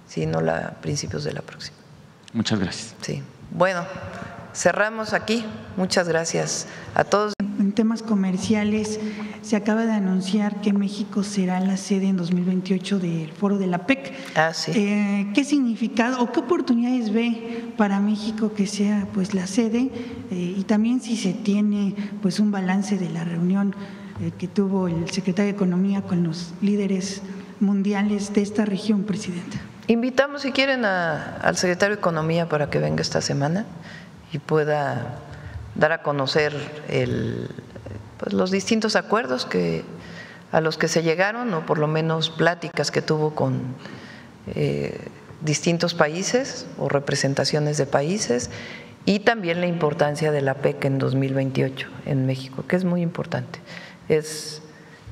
si no a principios de la próxima. Muchas gracias. Sí. Bueno, cerramos aquí. Muchas gracias a todos. En temas comerciales, se acaba de anunciar que México será la sede en 2028 del foro de la PEC. Ah, sí. ¿Qué significado o qué oportunidades ve para México que sea pues la sede? Y también si se tiene pues un balance de la reunión que tuvo el secretario de Economía con los líderes mundiales de esta región, Presidenta. Invitamos, si quieren, al secretario de Economía para que venga esta semana y pueda dar a conocer pues los distintos acuerdos a los que se llegaron, o por lo menos pláticas que tuvo con distintos países o representaciones de países, y también la importancia de la PEC en 2028 en México, que es muy importante. Es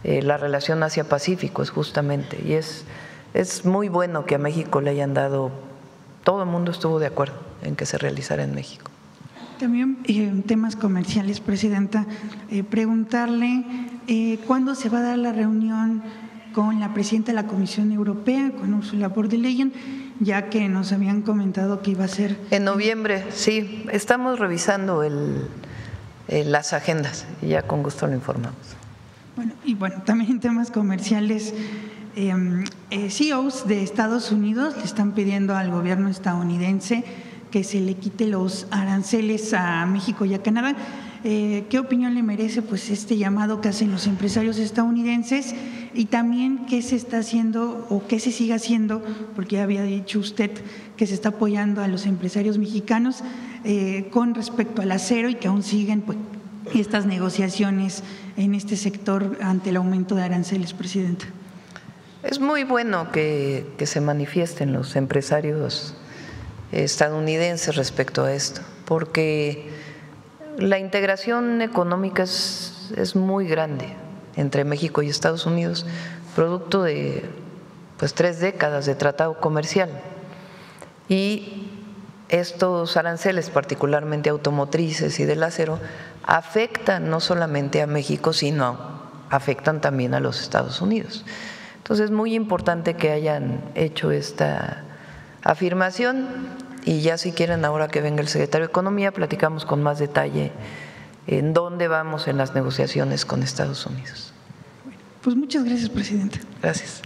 la relación Asia-Pacífico, es justamente, y es muy bueno que a México le hayan dado, todo el mundo estuvo de acuerdo en que se realizara en México. También en temas comerciales, Presidenta, preguntarle cuándo se va a dar la reunión con la presidenta de la Comisión Europea, con Ursula von der Leyen, ya que nos habían comentado que iba a ser… En noviembre, sí, estamos revisando las agendas y ya con gusto lo informamos. Bueno, también en temas comerciales, CEOs de Estados Unidos le están pidiendo al gobierno estadounidense que se le quite los aranceles a México y a Canadá. ¿Qué opinión le merece pues este llamado que hacen los empresarios estadounidenses? Y también qué se está haciendo o qué se sigue haciendo, porque ya había dicho usted que se está apoyando a los empresarios mexicanos con respecto al acero, y que aún siguen pues estas negociaciones en este sector ante el aumento de aranceles, Presidenta. Es muy bueno que se manifiesten los empresarios estadounidenses respecto a esto, porque la integración económica es muy grande entre México y Estados Unidos, producto de pues 3 décadas de tratado comercial, y estos aranceles, particularmente automotrices y del acero, afectan no solamente a México, sino afectan también a los Estados Unidos. Entonces es muy importante que hayan hecho esta afirmación, y ya si quieren, ahora que venga el secretario de Economía, platicamos con más detalle en dónde vamos en las negociaciones con Estados Unidos. Pues muchas gracias, Presidenta. Gracias.